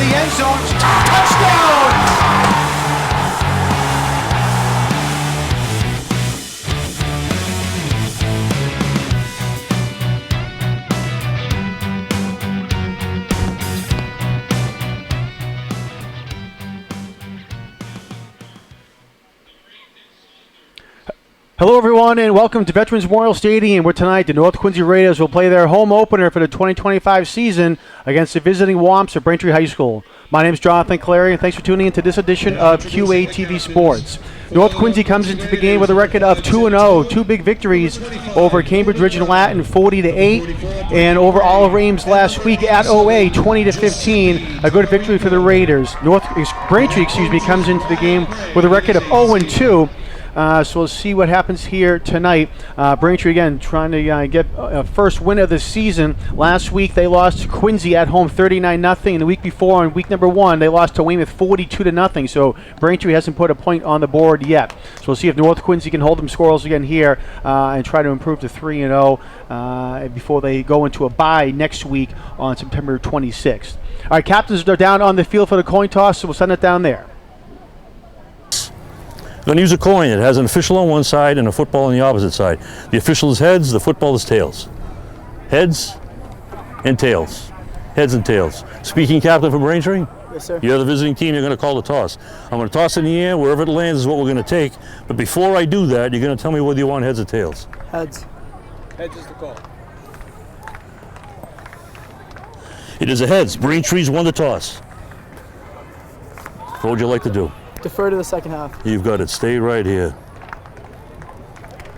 the end zone. Touchdown! Hello everyone and welcome to Veterans Memorial Stadium, where tonight the North Quincy Raiders will play their home opener for the 2025 season against the visiting Womps at Braintree High School. My name is Jonathan Clary and thanks for tuning in to this edition of QATV Sports. North Quincy comes into the game with a record of 2-0, two big victories over Cambridge Ridge and Latin 40-8 and over Oliver Ames last week at OA 20-15, a good victory for the Raiders. Braintree comes into the game with a record of 0-2. So we'll see what happens here tonight. Braintree, again, trying to get a first win of the season. Last week, they lost to Quincy at home 39-0. And the week before, on week number 1, they lost to Weymouth 42-0. So Braintree hasn't put a point on the board yet. So we'll see if North Quincy can hold them scoreless again here and try to improve to 3-0 before they go into a bye next week on September 26th. All right, captains are down on the field for the coin toss, so we'll send it down there. We're going to use a coin. It has an official on one side and a football on the opposite side. The official is heads, the football is tails. Heads and tails. Heads and tails. Speaking captain for Braintree? Yes, sir. You're the visiting team, you're going to call the toss. I'm going to toss in the air, wherever it lands is what we're going to take. But before I do that, you're going to tell me whether you want heads or tails. Heads. Heads is the call. It is a heads. Braintree's won the toss. What would you like to do? Defer to the second half. You've got it. Stay right here.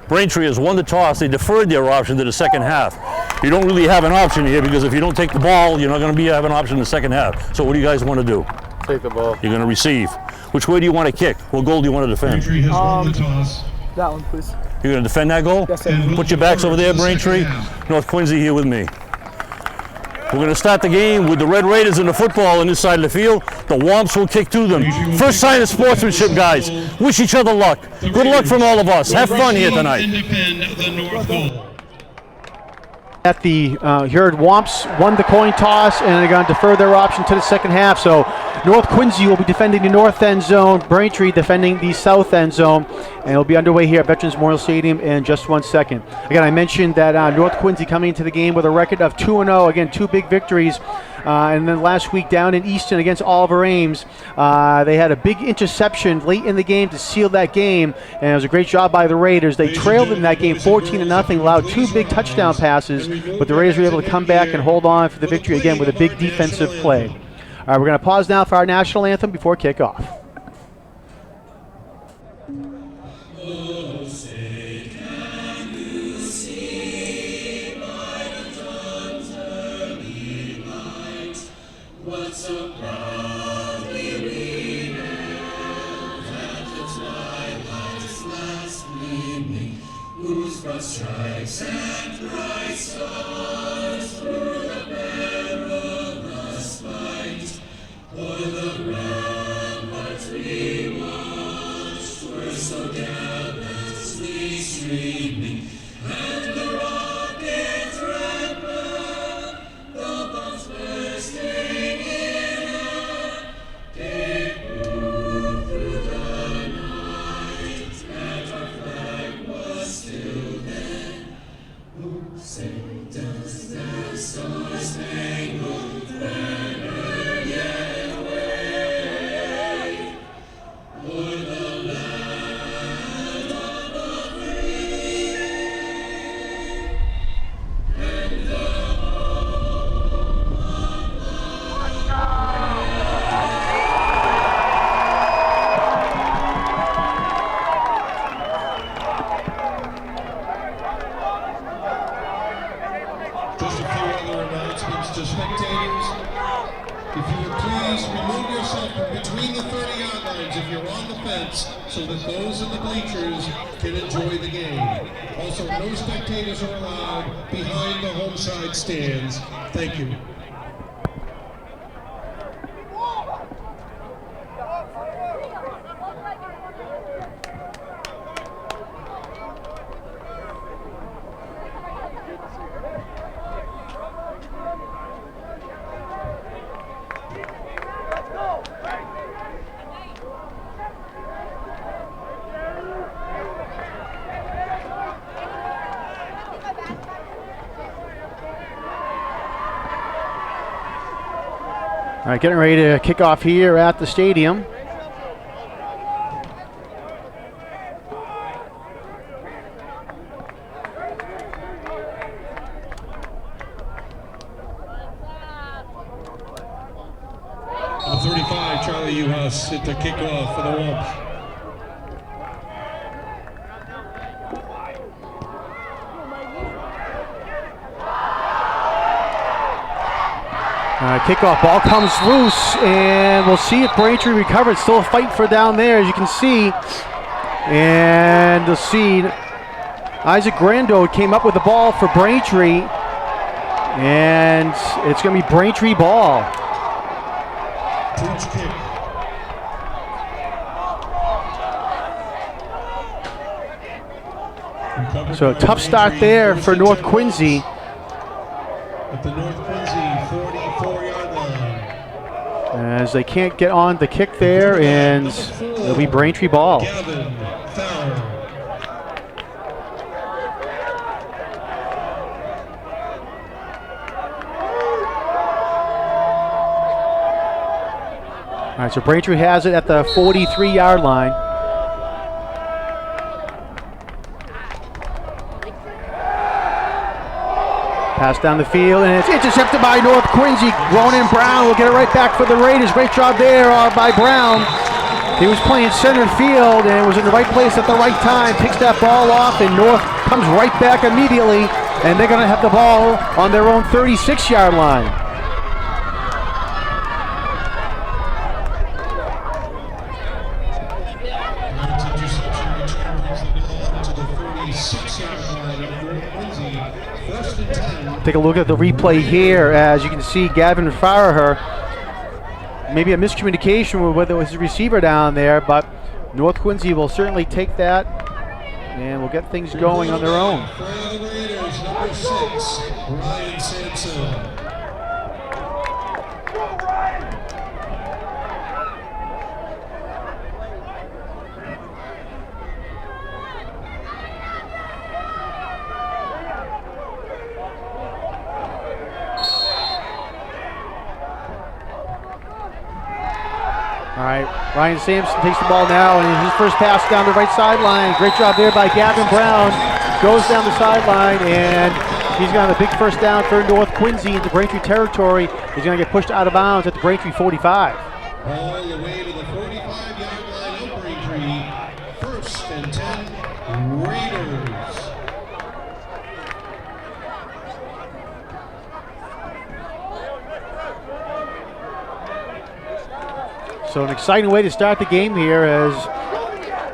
Braintree has won the toss. They deferred their option to the second half. You don't really have an option here because if you don't take the ball, you're not going to have an option in the second half. So what do you guys want to do? Take the ball. You're going to receive. Which way do you want to kick? What goal do you want to defend? Braintree has won the toss. That one, please. You're going to defend that goal? Yes, sir. Put your backs over there, Braintree. North Quincy here with me. We're going to start the game with the Red Raiders in the football on this side of the field. The Womps will kick to them. First sign of sportsmanship, guys. Wish each other luck. Good luck from all of us. Have fun here tonight. At the heard Womps won the coin toss and they're going to defer their option to the second half. So North Quincy will be defending the north end zone, Braintree defending the south end zone, and it'll be underway here at Veterans Memorial Stadium in just 1 second. Again, I mentioned that North Quincy coming into the game with a record of 2-0. Again, two big victories. And then last week down in Easton against Oliver Ames, they had a big interception late in the game to seal that game, and it was a great job by the Raiders. They trailed in that game 14-0, allowed two big touchdown passes, but the Raiders were able to come back and hold on for the victory again with a big defensive play. All right, we're going to pause now for our national anthem before kickoff. Stripes and bright stars through the perilous fight, o'er the ramparts we watched were so gallantly streaming, and the rockets red blood, the bombs bursting in air, they moved through the night, and our flag was still there. Say, does the star-spangled banner yet wave o'er the land of the free and the home of the Just a few other announcements to spectators. If you would please remove yourself from between the 30-yard lines if you're on the fence so that those in the bleachers can enjoy the game. Also, no spectators are allowed behind the home side stands. Thank you. All right, getting ready to kick off here at the stadium. Number 35, Charlie Uhas at the kickoff for the Wumps. Kickoff ball comes loose, and we'll see if Braintree recovers. Still a fight for down there, as you can see. And you'll see Isaac Grando came up with the ball for Braintree, and it's going to be Braintree ball. Punch kick. Recovered So a by tough start Braintree, there first for and North 10 Quincy. at the North Quincy 44-yard line. As they can't get on the kick there, and it'll be Braintree ball. Gavin Farrer. All right, so Braintree has it at the 43-yard line. Pass down the field, and it's intercepted by North Quincy. Ronan Brown will get it right back for the Raiders. Great job there by Brown. He was playing center field and was in the right place at the right time. Picks that ball off, and North comes right back immediately, and they're going to have the ball on their own 36-yard line. Interception return brings the ball to the 46-yard line of North Quincy. First and 10. Take a look at the replay here. As you can see, Gavin Farrer, maybe a miscommunication with whether it was the receiver down there, but North Quincy will certainly take that and will get things going on their own. For the Raiders, number 6, Ryan Sampson. All right, Ryan Sampson takes the ball now, and his first pass down the right sideline. Great job there by Gavin Brown. Goes down the sideline, and he's got a big first down for North Quincy into Braintree territory. He's going to get pushed out of bounds at the Braintree 45. All the way to the 45-yard line of Braintree. First and 10, Raiders. So an exciting way to start the game here, as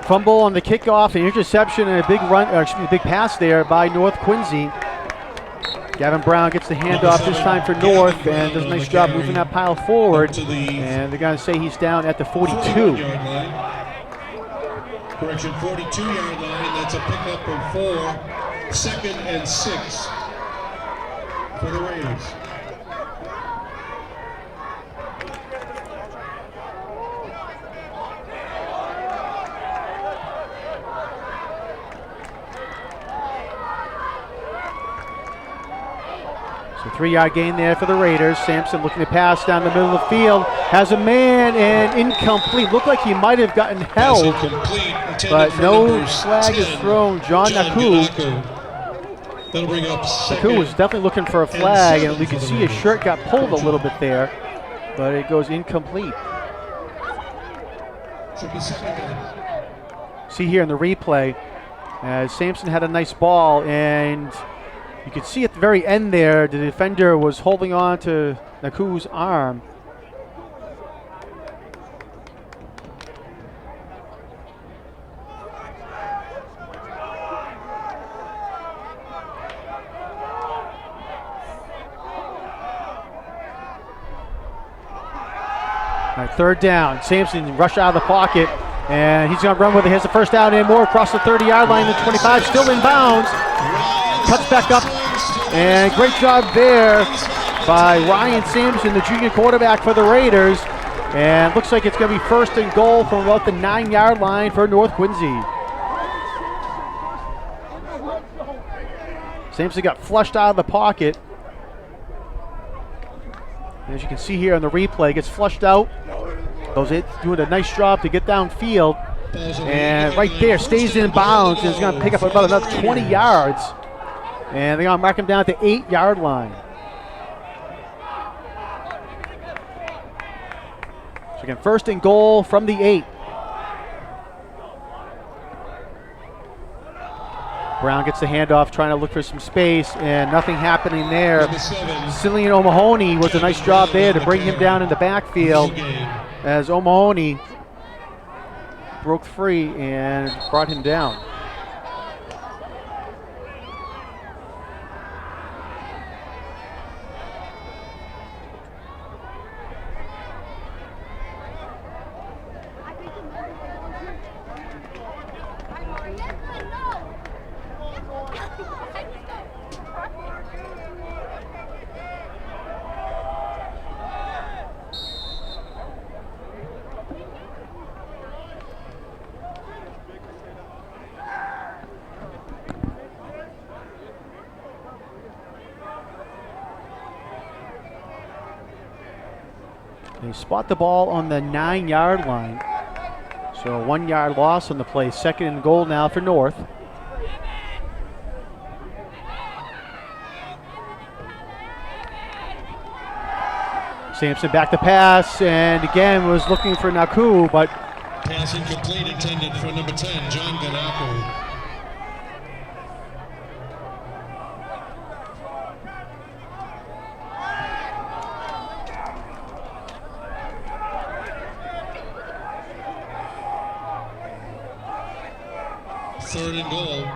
fumble on the kickoff, an interception, and a big run, a big pass there by North Quincy. Gavin Brown gets the handoff this time for North, and does a nice job moving that pile forward. And they're going to say he's down at the 42. 41-yard line. Correction, 42-yard line. That's a pickup of 4. Second and 6 for the Raiders. So 3-yard gain there for the Raiders. Sampson looking to pass down the middle of the field. Has a man, and incomplete. Looked like he might have gotten Pass held, incomplete, intended but for no number flag is 10, thrown. John Naku. That'll bring up Naku was second. definitely looking for a flag, and you can see his shirt got pulled a little bit there, but it goes incomplete. Should be second down. See here in the replay, Sampson had a nice ball, and you could see at the very end there, the defender was holding on to Naku's arm. All right, third down. Sampson rushed out of the pocket, and he's going to run with it. Here's the first down and more across the 30-yard line. The 25 still in bounds. Cuts back up, and great job there by Ryan Sampson, the junior quarterback for the Raiders. And looks like it's going to be first and goal from about the 9-yard line for North Quincy. Sampson got flushed out of the pocket. As you can see here on the replay, gets flushed out. Goes in, doing a nice job to get downfield. And right there, stays in bounds and is going to pick up about another 20 yards. And they're going to mark him down at the 8-yard line. So again, 1st and goal from the 8. Brown gets the handoff, trying to look for some space, and nothing happening there. Cillian O'Mahony was a nice job there to bring him down in the backfield as O'Mahony broke free and brought him down. They spot the ball on the 9-yard line. So a 1-yard loss on the play. 2nd and goal now for North. Sampson back to pass, and again was looking for Naku, but Pass incomplete, intended for number 10, John Ganaku. Third and goal.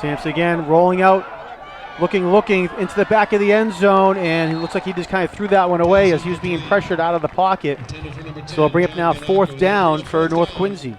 Sampson again rolling out, looking into the back of the end zone, and it looks like he just kind of threw that one away as he was being pressured out of the pocket. So it'll bring up now 4th down for North Quincy.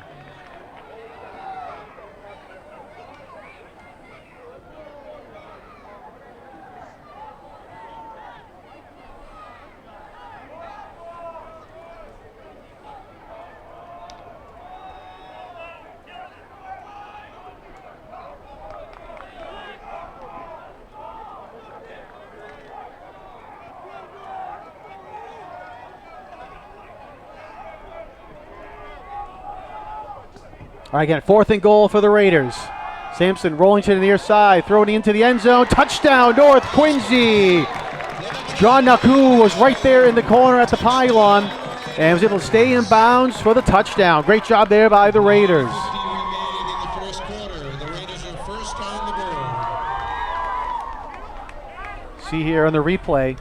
All right, again, 4th and goal for the Raiders. Sampson rolling to the near side, throwing into the end zone. Touchdown, North Quincy. John Naku was right there in the corner at the pylon and was able to stay in bounds for the touchdown. Great job there by the Raiders. 50 remaining in the first quarter. The Raiders are first on the board. See here on the replay.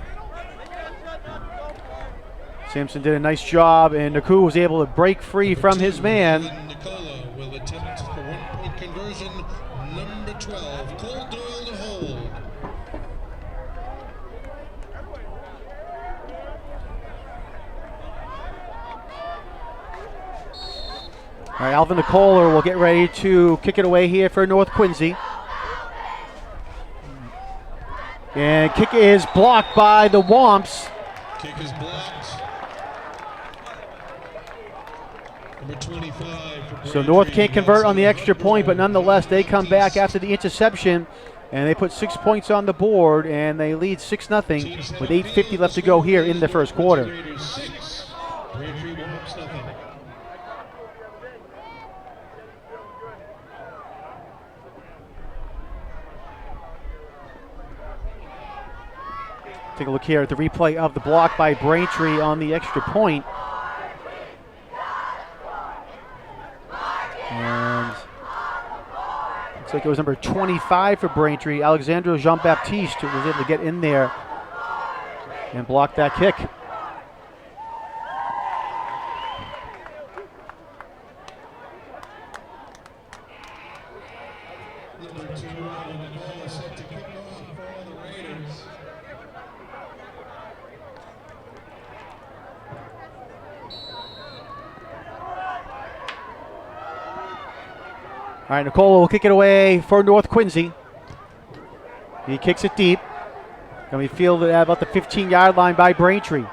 Sampson did a nice job, and Naku was able to break free from his man. Nicola will attempt for 1-point conversion. Number 12, Cole Doyle to hold. All right, Alvin Nicola will get ready to kick it away here for North Quincy. And kick is blocked by the Womps. Kick is blocked. Number 25. So North can't convert on the extra point, but nonetheless they come back after the interception and they put 6 points on the board and they lead 6-0 with 8:50 left to go here in the first quarter. Raiders 6. Braintree Womps nothing. Take a look here at the replay of the block by Braintree on the extra point. And looks like it was number 25 for Braintree, Alexandro Jean-Baptiste, who was able to get in there and block that kick. Number 2, Alvin Nicola set to kick off for the Raiders. All right, Nicola will kick it away for North Quincy. He kicks it deep. Going to be fielded at about the 15-yard line by Braintree.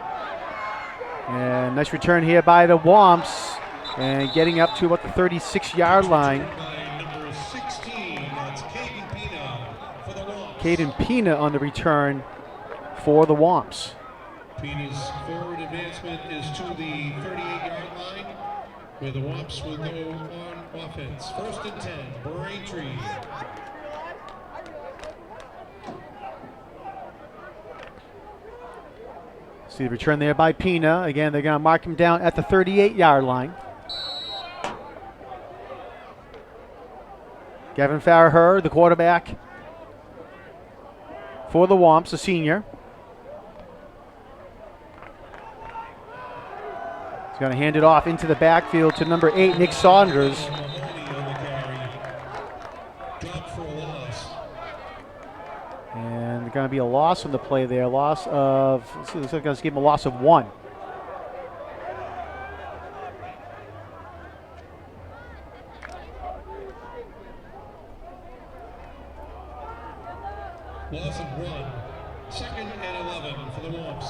And nice return here by the Womps. And getting up to about the 36-yard line. Number 16, that's Caden Pina for the Womps. Caden Pina on the return for the Womps. Pina's forward advancement is to the 38-yard line, where the Womps will go on offense. 1st and 10, Braintree. See the return there by Pina. Again, they're going to mark him down at the 38-yard line. Gavin Farraher, the quarterback for the Womps, a senior. He's going to hand it off into the backfield to number 8, Nick Saunders. Mahoney on the carry. Drop for a loss. And there's going to be a loss on the play there. Loss of, let's see, looks like going to give him a loss of 1. Loss of 1. 2nd and 11 for the Womps.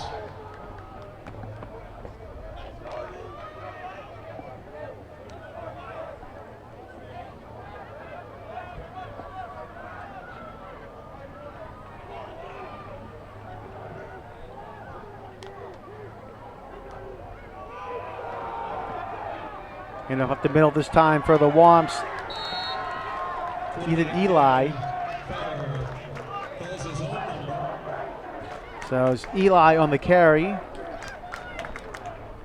And up the middle this time for the Womps. Ethan Eli. Calls his own number. So it's Eli on the carry.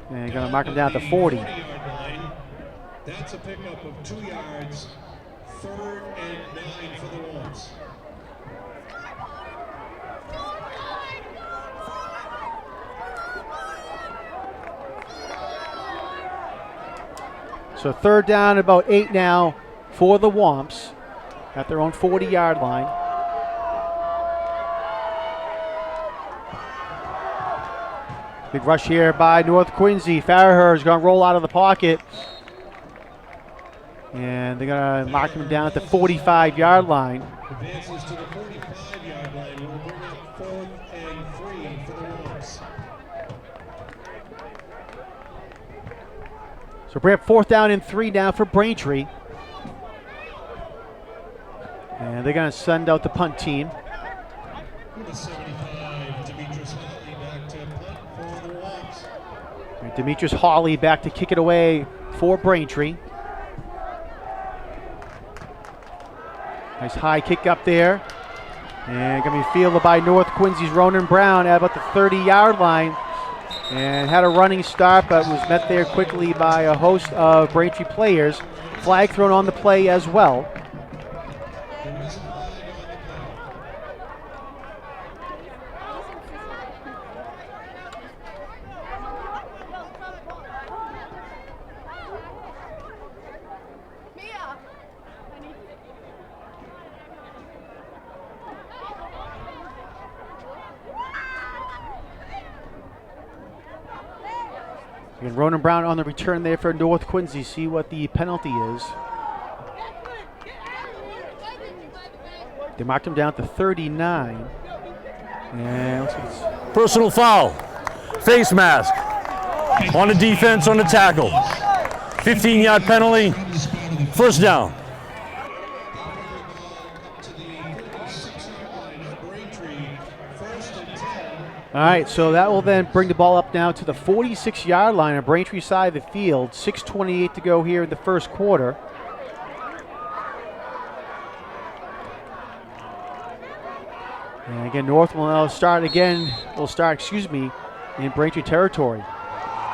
And going to mark him down at the 40. 40-yard line. That's a pickup of 2 yards. 3rd and 9 for the Womps. So 3rd down, about 8 now for the Womps at their own 40-yard line. Big rush here by North Quincy. Farraher is going to roll out of the pocket. And they're going to mark him down at the 45-yard line. Advances to the 45-yard line. Will bring up 4th and 3 for the Womps. So bring up 4th down and 3 now for Braintree. And they're going to send out the punt team. The 75, Demetrius Hawley back to punt for the Womps. And Demetrius Hawley back to kick it away for Braintree. Nice high kick up there. And going to be fielded by North Quincy's Ronan Brown at about the 30-yard line. And had a running start, but was met there quickly by a host of Braintree players. Flag thrown on the play as well. There is a flag on the play. And Ronan Brown on the return there for North Quincy. See what the penalty is. They marked him down to 39. And looks like it's Personal foul. Face mask. On the defense, on the tackle. 15-yard penalty. 1st down. To the 46-yard line of Braintree. 1st and 10. all right, so that will then bring the ball up now to the 46-yard line on Braintree side of the field. 6:28 to go here in the first quarter. And again, North will now start again. In Braintree territory.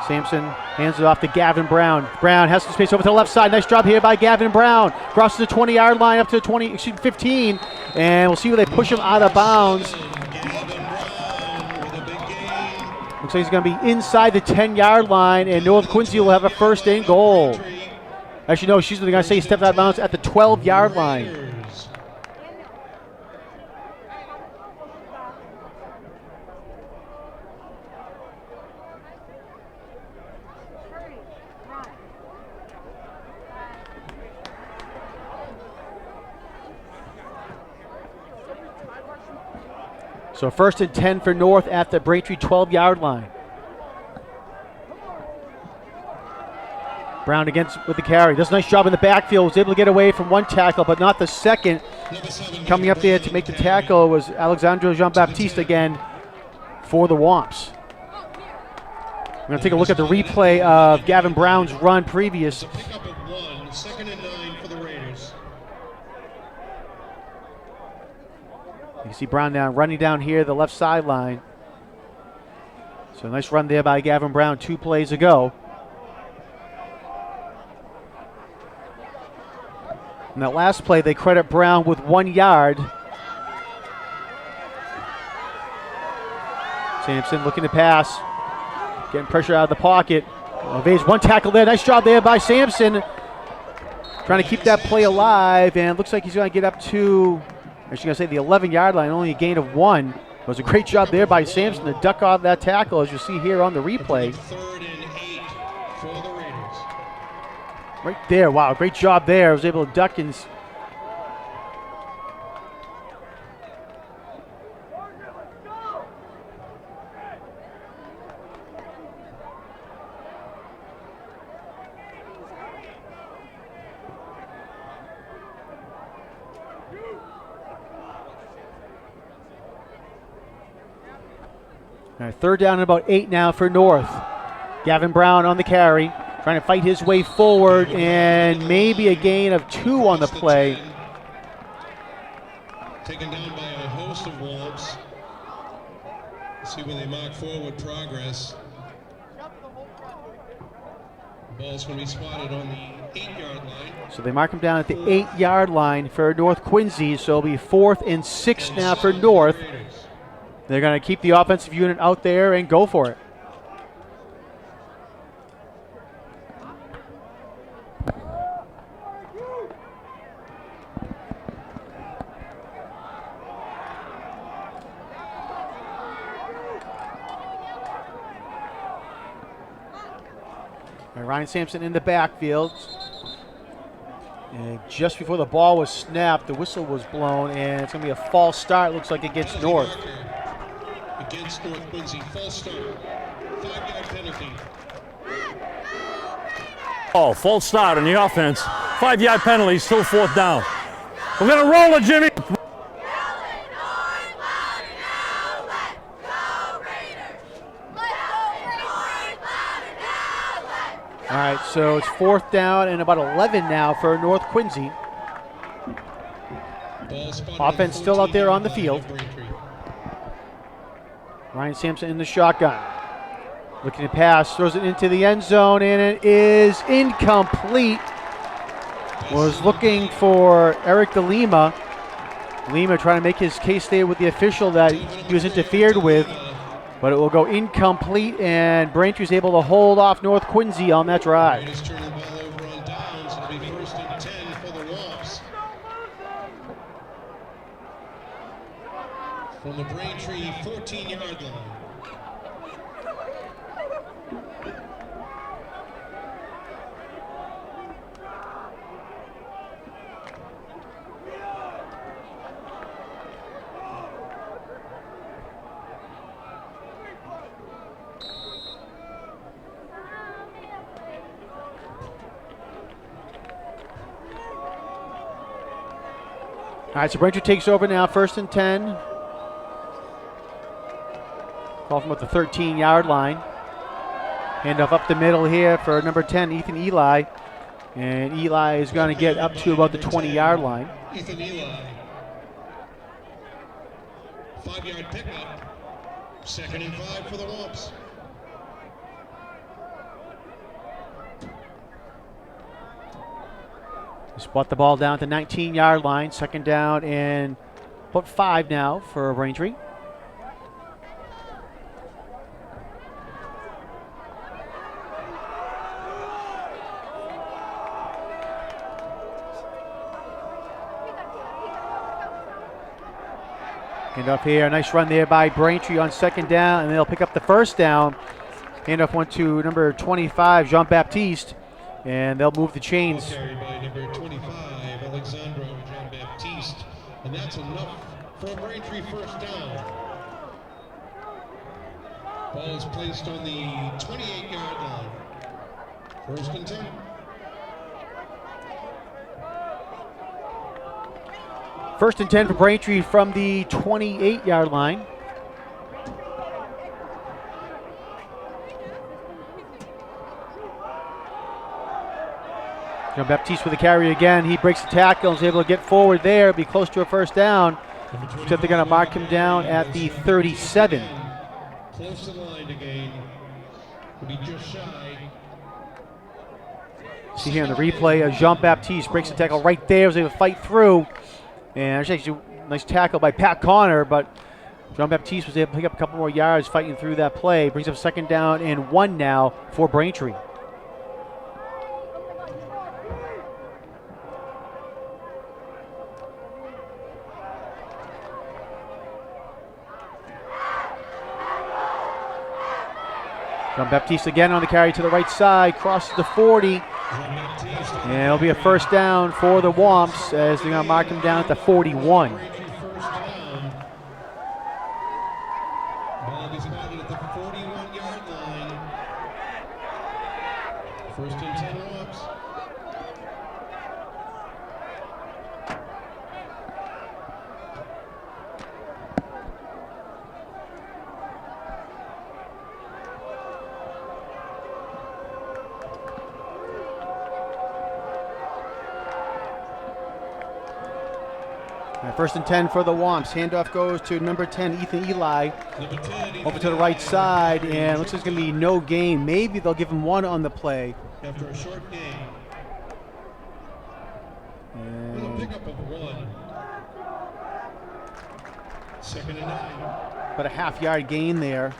Sampson hands it off to Gavin Brown. Brown has some space over to the left side. Nice job here by Gavin Brown. Crosses the 20-yard line up to the 15. And we'll see where they push him out of bounds. Looks like he's going to be inside the 10-yard line, and North Quincy will have a 1st and goal. Actually, no, she's going to say he stepped out of bounds at the 12-yard line. So 1st and 10 for North at the Braintree 12-yard line. Brown against with the carry. Does a nice job in the backfield. Was able to get away from one tackle, but not the second. Coming up there to make the tackle was Alexandre Jean-Baptiste again for the Womps. We're going to take a look at the replay of Gavin Brown's run previous. It's a pickup of 1, 2nd and 9 for the Raiders. You can see Brown now running down here the left sideline. So nice run there by Gavin Brown 2 plays ago. And that last play, they credit Brown with 1 yard. Sampson looking to pass. Getting pressure out of the pocket. Evades one tackle there. Nice job there by Sampson. Trying to keep that play alive. And looks like he's going to get up to, I should say, the 11-yard line. Only a gain of 1. It was a great job there by Sampson to duck off that tackle, as you see here on the replay. 3rd and 8 for the Raiders. Right there. Wow, great job there. Was able to duck and all right, 3rd down and about 8 now for North. Gavin Brown on the carry, trying to fight his way forward, and maybe a gain of 2 on the play. Taken down by a host of Womps. See where they mark forward progress. Ball's going to be spotted on the 8-yard line. So they mark him down at the 8-yard line for North Quincy, so it'll be 4th and 6 now for North. They're going to keep the offensive unit out there and go for it. And Ryan Sampson in the backfield. And just before the ball was snapped, the whistle was blown, and it's going to be a false start, looks like, against North. Against North Quincy, false start. 5-yard penalty. Oh, false start on the offense. 5-yard penalty, still 4th down. We're going to roll it, Jimmy. All right, so it's 4th down and about 11 now for North Quincy. Offense still out there on the field. Ryan Sampson in the shotgun. Looking to pass, throws it into the end zone, and it is incomplete. Was looking for Eric DeLima. Lima trying to make his case there with the official that he was interfered with, but it will go incomplete, and Braintree's able to hold off North Quincy on that drive. Raiders turn the ball over on downs. It'll be 1st and 10 for the Womps. From the Braintree 14-yard line. All right, so Braintree takes over now, 1st and 10. Ball from about the 13-yard line. Handoff up the middle here for number 10, Ethan Eli. And Eli is going to get up to about the 20-yard line. Ethan Eli. 5-yard pickup. 2nd and 5 for the Womps. Spot the ball down at the 19-yard line. 2nd down and about 5 now for Braintree. Hand up here, nice run there by Braintree on 2nd down, and they'll pick up the 1st down. Hand off one to number 25, Jean-Baptiste, and they'll move the chains. Carried by number 25, Alexandro Jean-Baptiste. And that's enough for a Braintree 1st down. Ball is placed on the 28-yard line. First and 10. First and 10 for Braintree from the 28-yard line. Jean-Baptiste with the carry again. He breaks the tackle and is able to get forward there, be close to a first down. Except they're going to mark him down at the 37. Close to the line to gain. Will be just shy. See here in the replay, Jean-Baptiste breaks the tackle right there, was able to fight through. And actually a nice tackle by Pat Connor, but Jean-Baptiste was able to pick up a couple more yards fighting through that play. Brings up second down and 1 now for Braintree. Jean-Baptiste again on the carry to the right side, crosses the 40. And it'll be a first down for the Womps as they're going to mark him down at the 41. Ball is spotted at the 41-yard line. First and 10 Womps. First and 10 for the Womps. Handoff goes to number 10, Ethan Eli. Number 10, Over to the right side, and looks like it's going to be no gain. Maybe they'll give him 1 on the play. after a short gain. With a pickup of 1. Second and 9. But a half-yard gain there.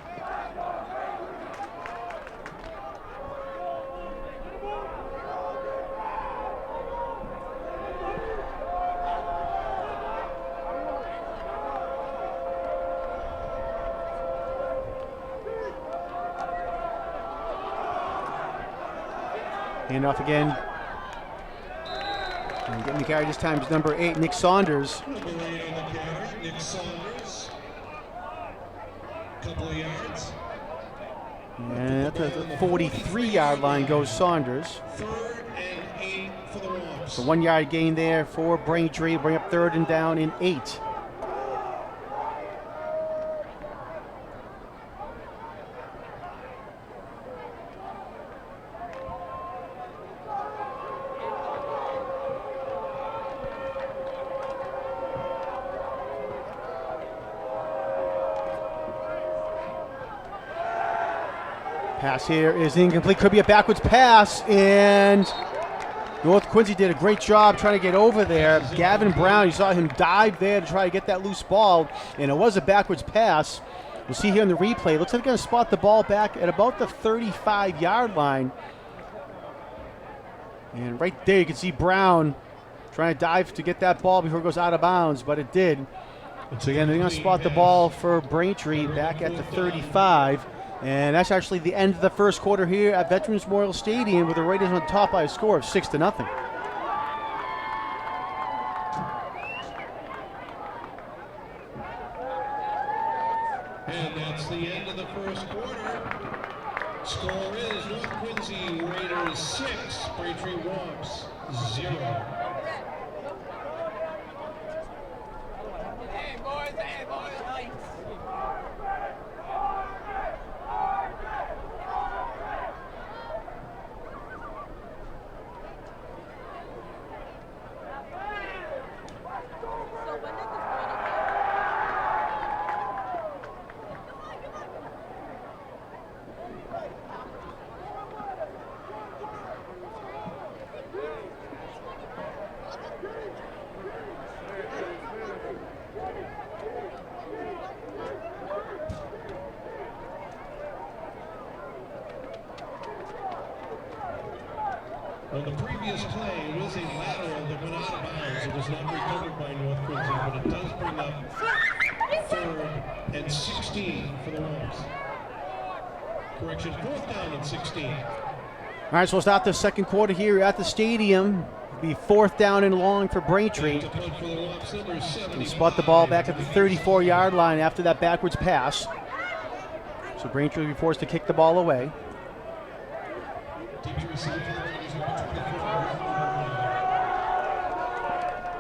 Hand off again. And getting the carry this time is number 8, Nick Saunders. Number 8 on the carry, Nick Saunders. Couple of yards. And at the 43-yard line goes Saunders. 3rd and 8 for the Womps. So 1-yard gain there for Braintree. Bring up 3rd and down and 8. Pass here is incomplete. Could be a backwards pass, and North Quincy did a great job trying to get over there. Gavin Brown, you saw him dive there to try to get that loose ball, and it was a backwards pass. We'll see here in the replay. Looks like they're going to spot the ball back at about the 35-yard line. And right there you can see Brown trying to dive to get that ball before it goes out of bounds, but it did. So again, they're going to spot the ball for Braintree back at the 35. And that's actually the end of the first quarter here at Veterans Memorial Stadium, with the Raiders on top by a score of 6-0. And that's the end of the first quarter. Score is North Quincy Raiders 6, Braintree Womps 0. On the previous play, it was a lateral that went out of bounds. It was not recovered by North Quincy, but it does bring up 3rd and 16 for the Wolves. Correction, 4th down and 16. All right, so we'll start the second quarter here at the stadium. It'll be 4th down and long for Braintree. To punt for the Wolves, number 70. We spot the ball back at the 34-yard line after that backwards pass. So So Braintree will be forced to kick the ball away.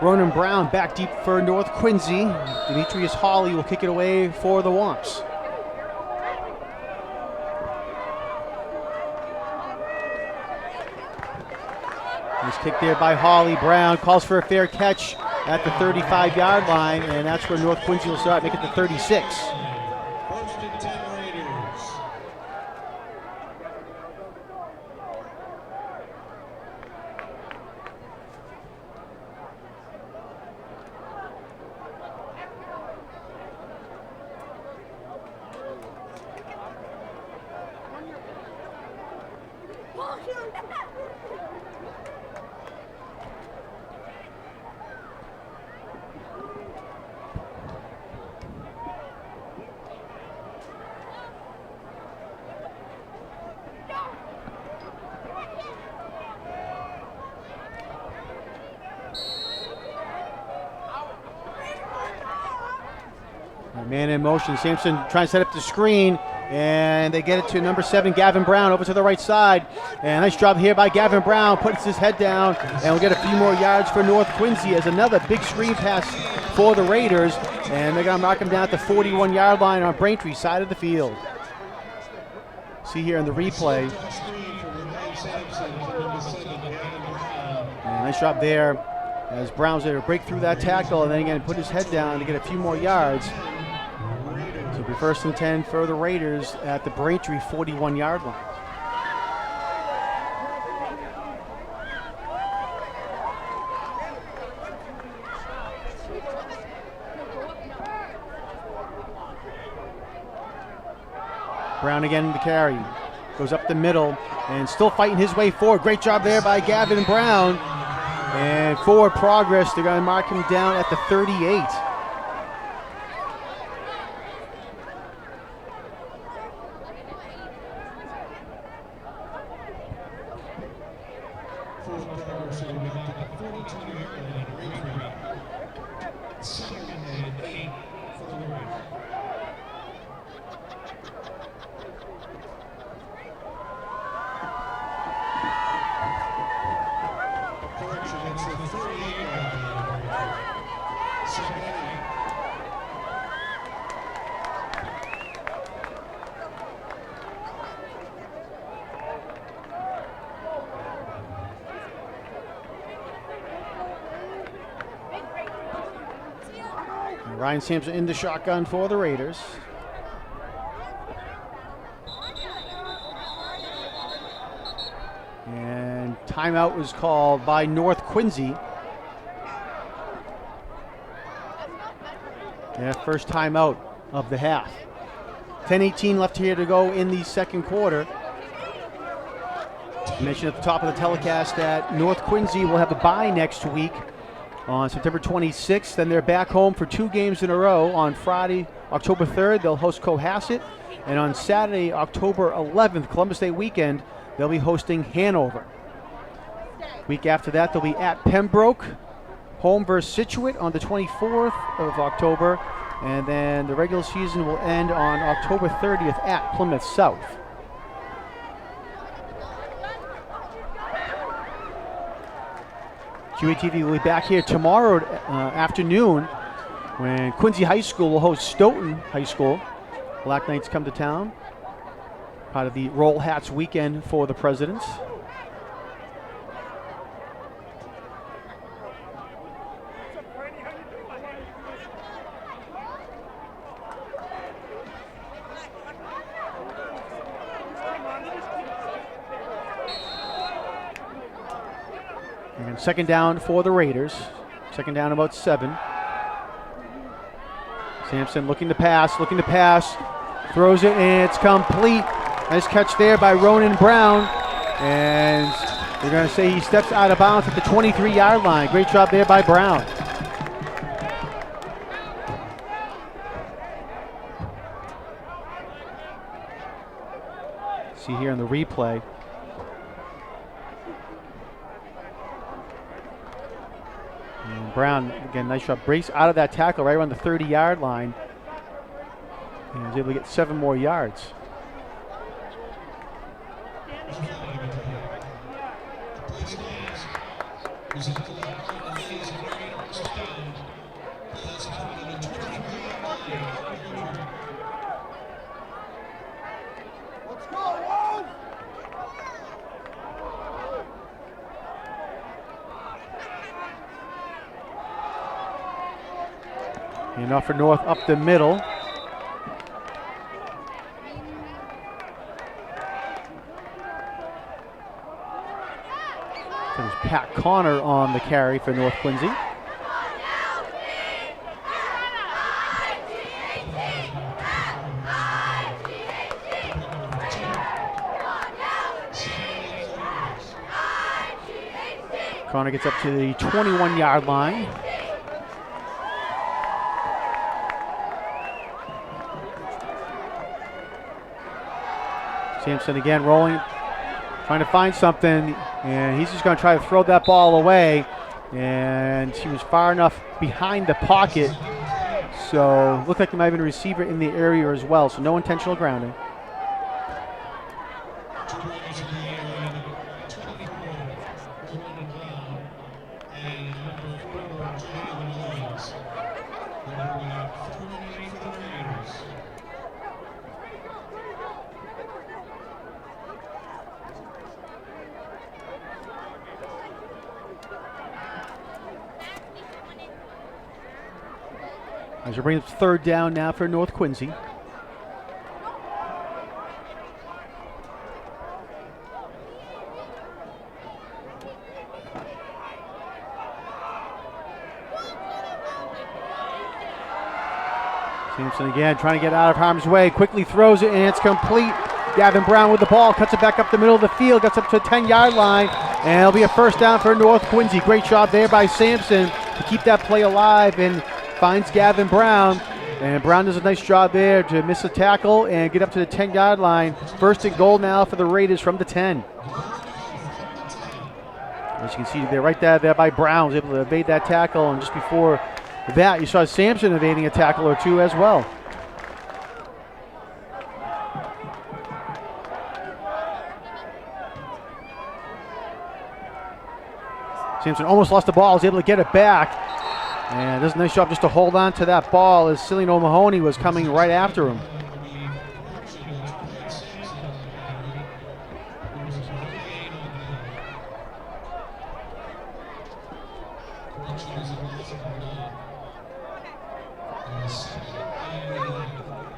Ronan Brown back deep for North Quincy. Demetrius Hawley will kick it away for the Womps. Nice kick there by Hawley. Brown calls for a fair catch at the 35-yard line, and that's where North Quincy will start, make it the 36. First and 10 Raiders. Man in motion. Sampson trying to set up the screen, and they get it to number 7, Gavin Brown, over to the right side. And nice job here by Gavin Brown. Puts his head down, and we'll get a few more yards for North Quincy as another big screen pass for the Raiders. And they're going to mark him down at the 41-yard line on Braintree side of the field. See here in the replay. And nice job there as Brown's there to break through that tackle, and then again put his head down to get a few more yards. So it'll be first and 10 for the Raiders at the Braintree 41-yard line. Brown again to carry. Goes up the middle and still fighting his way forward. Great job there by Gavin Brown. And forward progress, they're going to mark him down at the 38. Forward progress will be back at the 42-yard line. Raiders. Second and 8 for the Raiders. Correction, that's the 38-yard line. Second and 8. And Ryan Sampson in the shotgun for the Raiders. And timeout was called by North Quincy. Yeah, first timeout of the half. 10:18 left here to go in the second quarter. I mentioned at the top of the telecast that North Quincy will have a bye next week on September 26th. Then they're back home for 2 games in a row. On Friday, October 3rd, they'll host Cohasset. And on Saturday, October 11th, Columbus Day weekend, they'll be hosting Hanover. Week after that, they'll be at Pembroke, home versus Scituate on the 24th of October. And then the regular season will end on October 30th at Plymouth South. QATV will be back here tomorrow afternoon when Quincy High School will host Stoughton High School. Black Knights come to town, part of the Roll Hats weekend for the Presidents. And second down for the Raiders. Second down about 7. Sampson looking to pass, throws it, and it's complete. Nice catch there by Ronan Brown. And they're going to say he steps out of bounds at the 23-yard line. Great job there by Brown. See here in the replay. And Brown, again, nice shot. Breaks out of that tackle right around the 30-yard line. And was able to get 7 more yards. is it allowed and leads a very first down. That's happened in the 23-yard line. Enough for North up the middle. There's Pat Connor on the carry for North Quincy. Connor gets up to the 21-yard line. Sampson again rolling, trying to find something, and he's just going to try to throw that ball away. And he was far enough behind the pocket, so looked like there might have been a receiver in the area as well, so no intentional grounding. As we bring up third down now for North Quincy. Sampson again trying to get out of harm's way, quickly throws it, and it's complete. Gavin Brown with the ball, cuts it back up the middle of the field, gets up to the 10-yard line, and it'll be a first down for North Quincy. Great job there by Sampson to keep that play alive, and finds Gavin Brown, and Brown does a nice job there to miss a tackle and get up to the 10-yard line. First and goal now for the Raiders from the 10. As you can see there, right there by Brown, was able to evade that tackle, and just before that, you saw Sampson evading a tackle or two as well. Sampson almost lost the ball, was able to get it back. And does a nice job just to hold on to that ball as Cillian O'Mahony was coming right after him.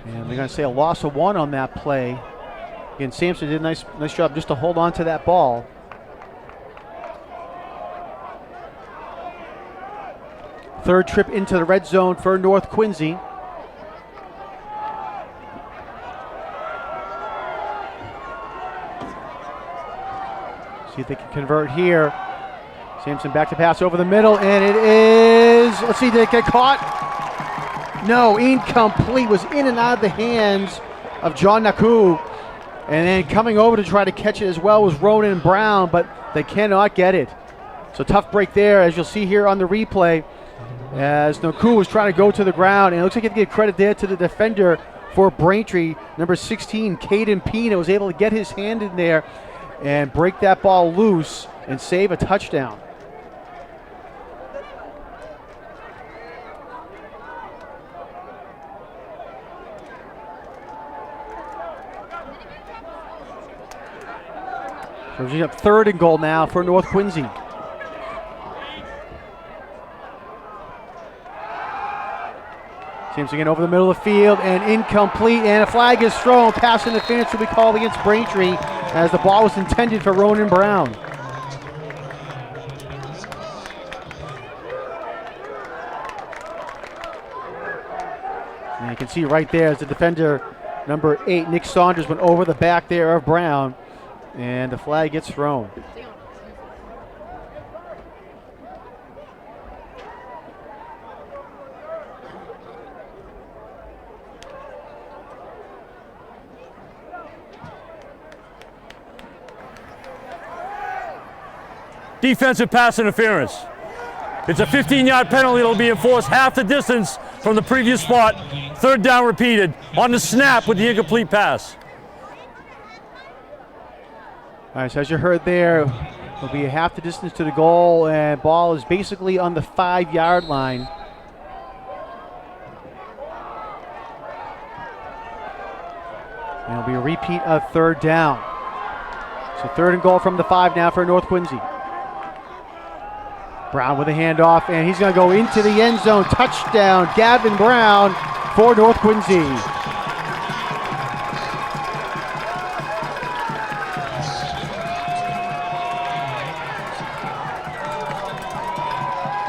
And they're going to say a loss of 1 on that play. Again, Sampson did a nice job just to hold on to that ball. Third trip into the red zone for North Quincy. See if they can convert here. Sampson back to pass over the middle, and it is, let's see, did it get caught? No, incomplete. Was in and out of the hands of John Naku. And then coming over to try to catch it as well was Ronan Brown, but they cannot get it. So tough break there, as you'll see here on the replay, as Naku was trying to go to the ground, and it looks like you have to give credit there to the defender for Braintree, number 16, Caden Pena, was able to get his hand in there and break that ball loose and save a touchdown. So we're up third and goal now for North Quincy. Sampson again over the middle of the field and incomplete, and a flag is thrown. Pass interference will be called against Braintree as the ball was intended for Ronan Brown. And you can see right there as the defender, number 8, Nick Saunders, went over the back there of Brown, and the flag gets thrown. Defensive pass interference. It's a 15-yard penalty that'll be enforced half the distance from the previous spot. Third down repeated on the snap with the incomplete pass. All right, so as you heard there, It'll be a half the distance to the goal, and ball is basically on the 5-yard line. And it'll be a repeat of third down. So 3rd and goal from the 5 now for North Quincy. Brown with a handoff, and he's going to go into the end zone. Touchdown, Gavin Brown for North Quincy.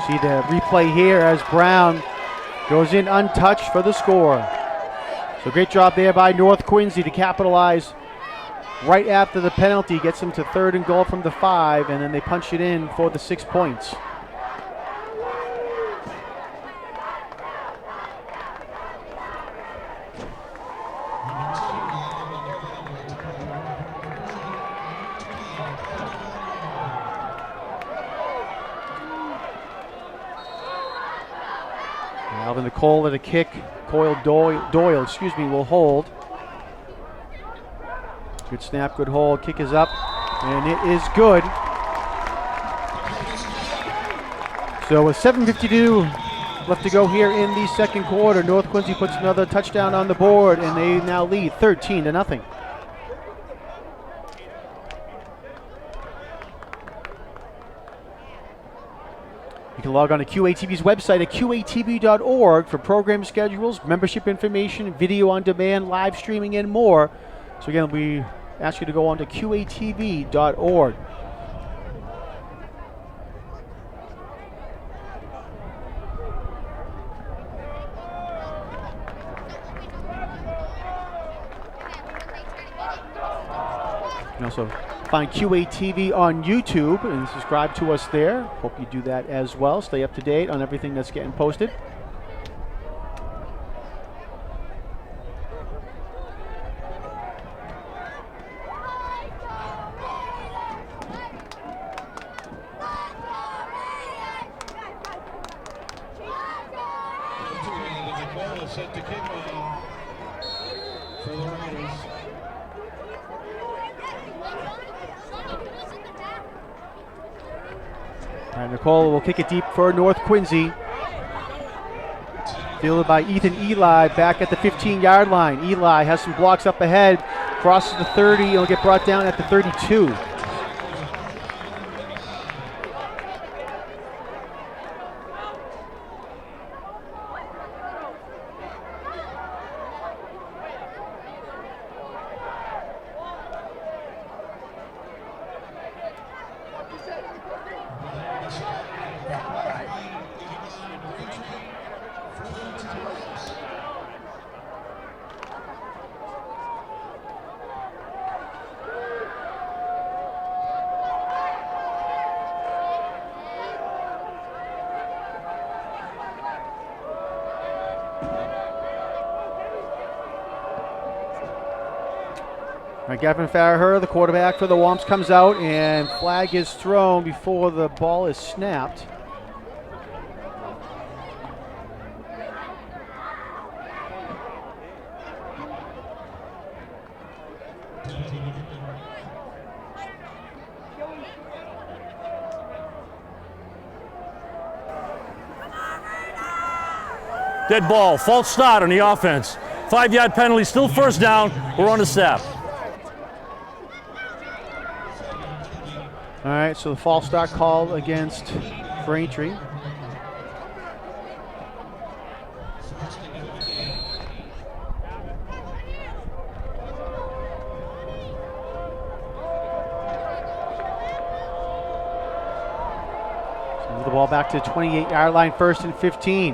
See the replay here as Brown goes in untouched for the score. So great job there by North Quincy to capitalize right after the penalty. Gets them to 3rd and goal from the 5, and then they punch it in for the 6 points. Alvin Nicole at a kick. Doyle, will hold. Good snap, good hold. Kick is up, and it is good. So with 7:52 left to go here in the second quarter, North Quincy puts another touchdown on the board, and they now lead 13-0. You can log on to QATV's website at qatv.org for program schedules, membership information, video on demand, live streaming, and more. So again, we ask you to go on to qatv.org. You can also find QATV on YouTube and subscribe to us there. Hope you do that as well. Stay up to date on everything that's getting posted. Set to kick off for the Raiders. And Nicole will kick it deep for North Quincy. Fielded by Ethan Eli back at the 15-yard line. Eli has some blocks up ahead, crosses the 30, and will get brought down at the 32. All right, Gavin Farraher, the quarterback for the Womps, comes out, and flag is thrown before the ball is snapped. Dead ball, false start on the offense. 5-yard penalty, still first down. We're on the snap. All right, so the false start called against Braintree. So move the ball back to the 28-yard line, 1st and 15.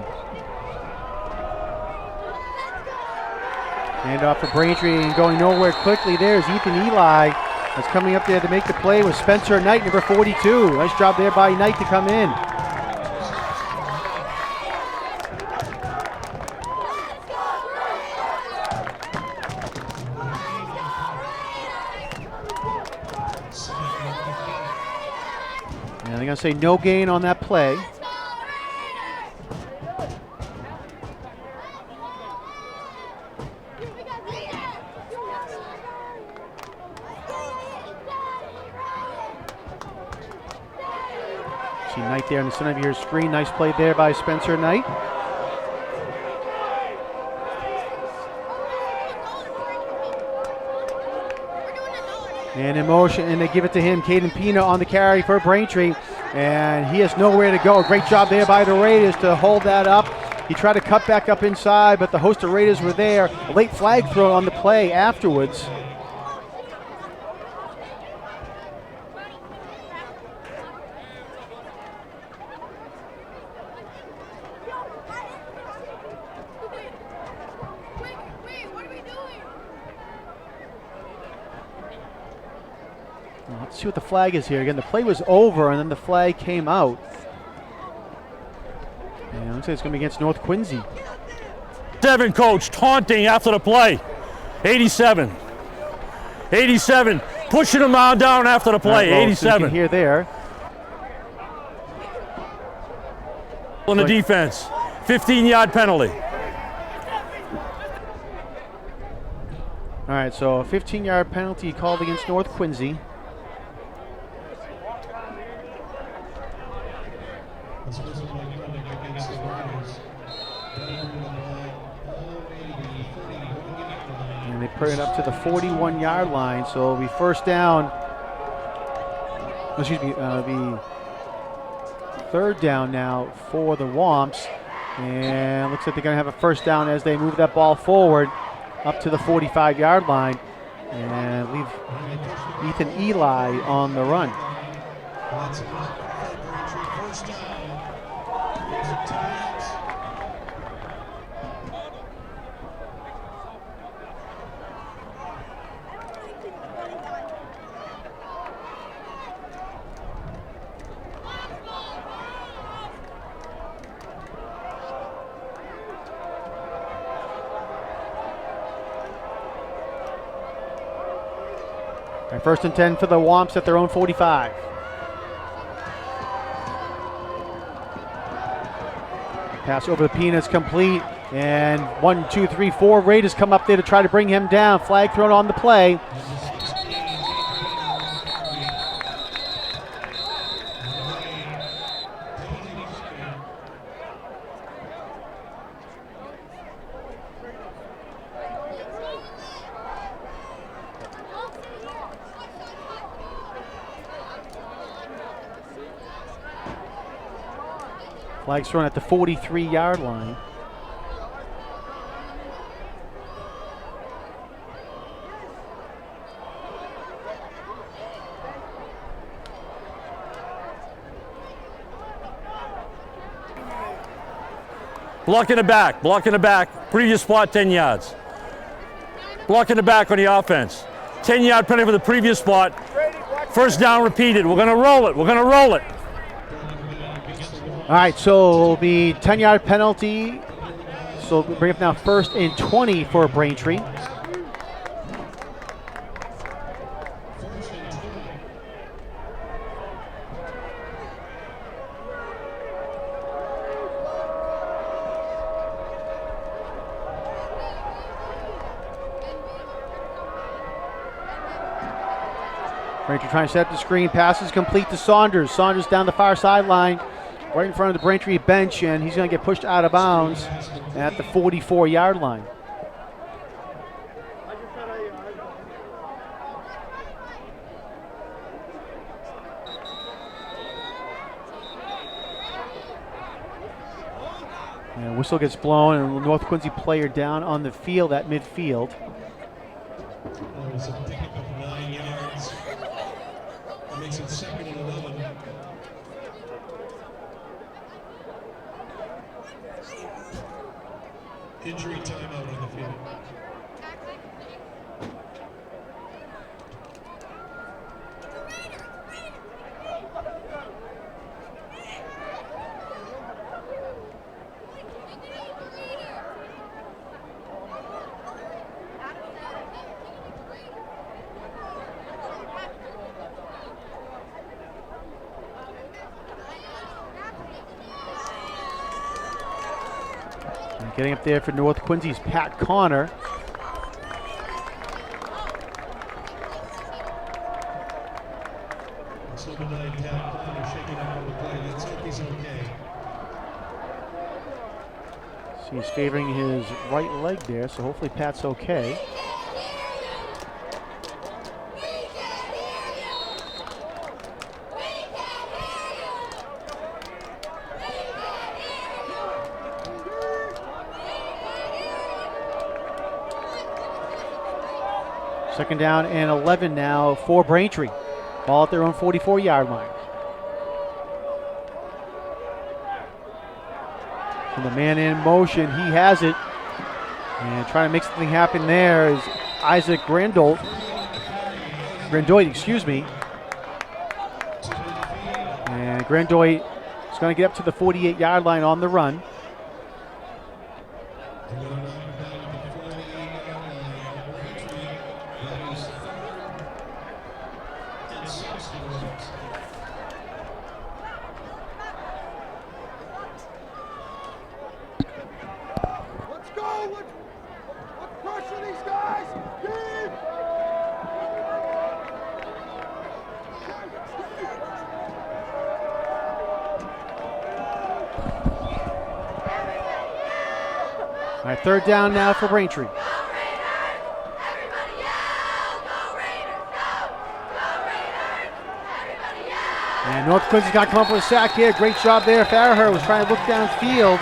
Hand off for Braintree, and going nowhere quickly. There's Ethan Eli. That's coming up there to make the play with Spencer Knight, number 42. Nice job there by Knight to come in. And they're going to say no gain on that play. See Knight there in the center of your screen. Nice play there by Spencer Knight. And in motion, and they give it to him. Caden Pina on the carry for Braintree. And he has nowhere to go. Great job there by the Raiders to hold that up. He tried to cut back up inside, but the host of Raiders were there. A late flag throw on the play afterwards. Let's see what the flag is here. Again, the play was over, and then the flag came out. And it looks like it's going to be against North Quincy. 7, coach, taunting after the play. 87. 87, pushing him down after the play. Right, 87. So here there. On the defense, 15-yard penalty. All right, so a 15-yard penalty called against North Quincy. And they put it up to the 41-yard line, so it'll be first down. Excuse me, the third down now for the Womps. And looks like they're going to have a first down as they move that ball forward up to the 45-yard line and leave Ethan Eli on the run. First and 10 for the Womps at their own 45. Pass over the Peanuts complete. And 1, 2, 3, 4 Raiders come up there to try to bring him down. Flag thrown on the play. Flags thrown at the 43-yard line. Blocking the back. Previous spot, 10 yards. Blocking the back on the offense. 10-yard penalty for the previous spot. First down repeated. We're going to roll it. All right, so it'll be 10-yard penalty. So bring up now first and 20 for Braintree. Braintree trying to set up the screen. Passes complete to Saunders. Saunders down the far sideline, right in front of the Braintree bench, and he's going to get pushed out of bounds at the 44-yard line. And whistle gets blown, and a North Quincy player down on the field at midfield. That was a pickup of 9 yards. That makes it 2nd and 11. Injury timeout on the field. Getting up there for North Quincy's Pat Connor. That's number 9, Pat Connor, shaking up on the play. Let's hope he's okay. So he's favoring his right leg there, so hopefully Pat's okay. Second down and 11 now for Braintree. Ball at their own 44-yard line. And the man in motion, he has it. And trying to make something happen there is Isaac Grandoit, excuse me. And Grandoit is going to get up to the 48-yard line on the run. All right, third down now for Braintree. And North Quincy's got to come up with a sack here. Great job there. Farraher was trying to look downfield.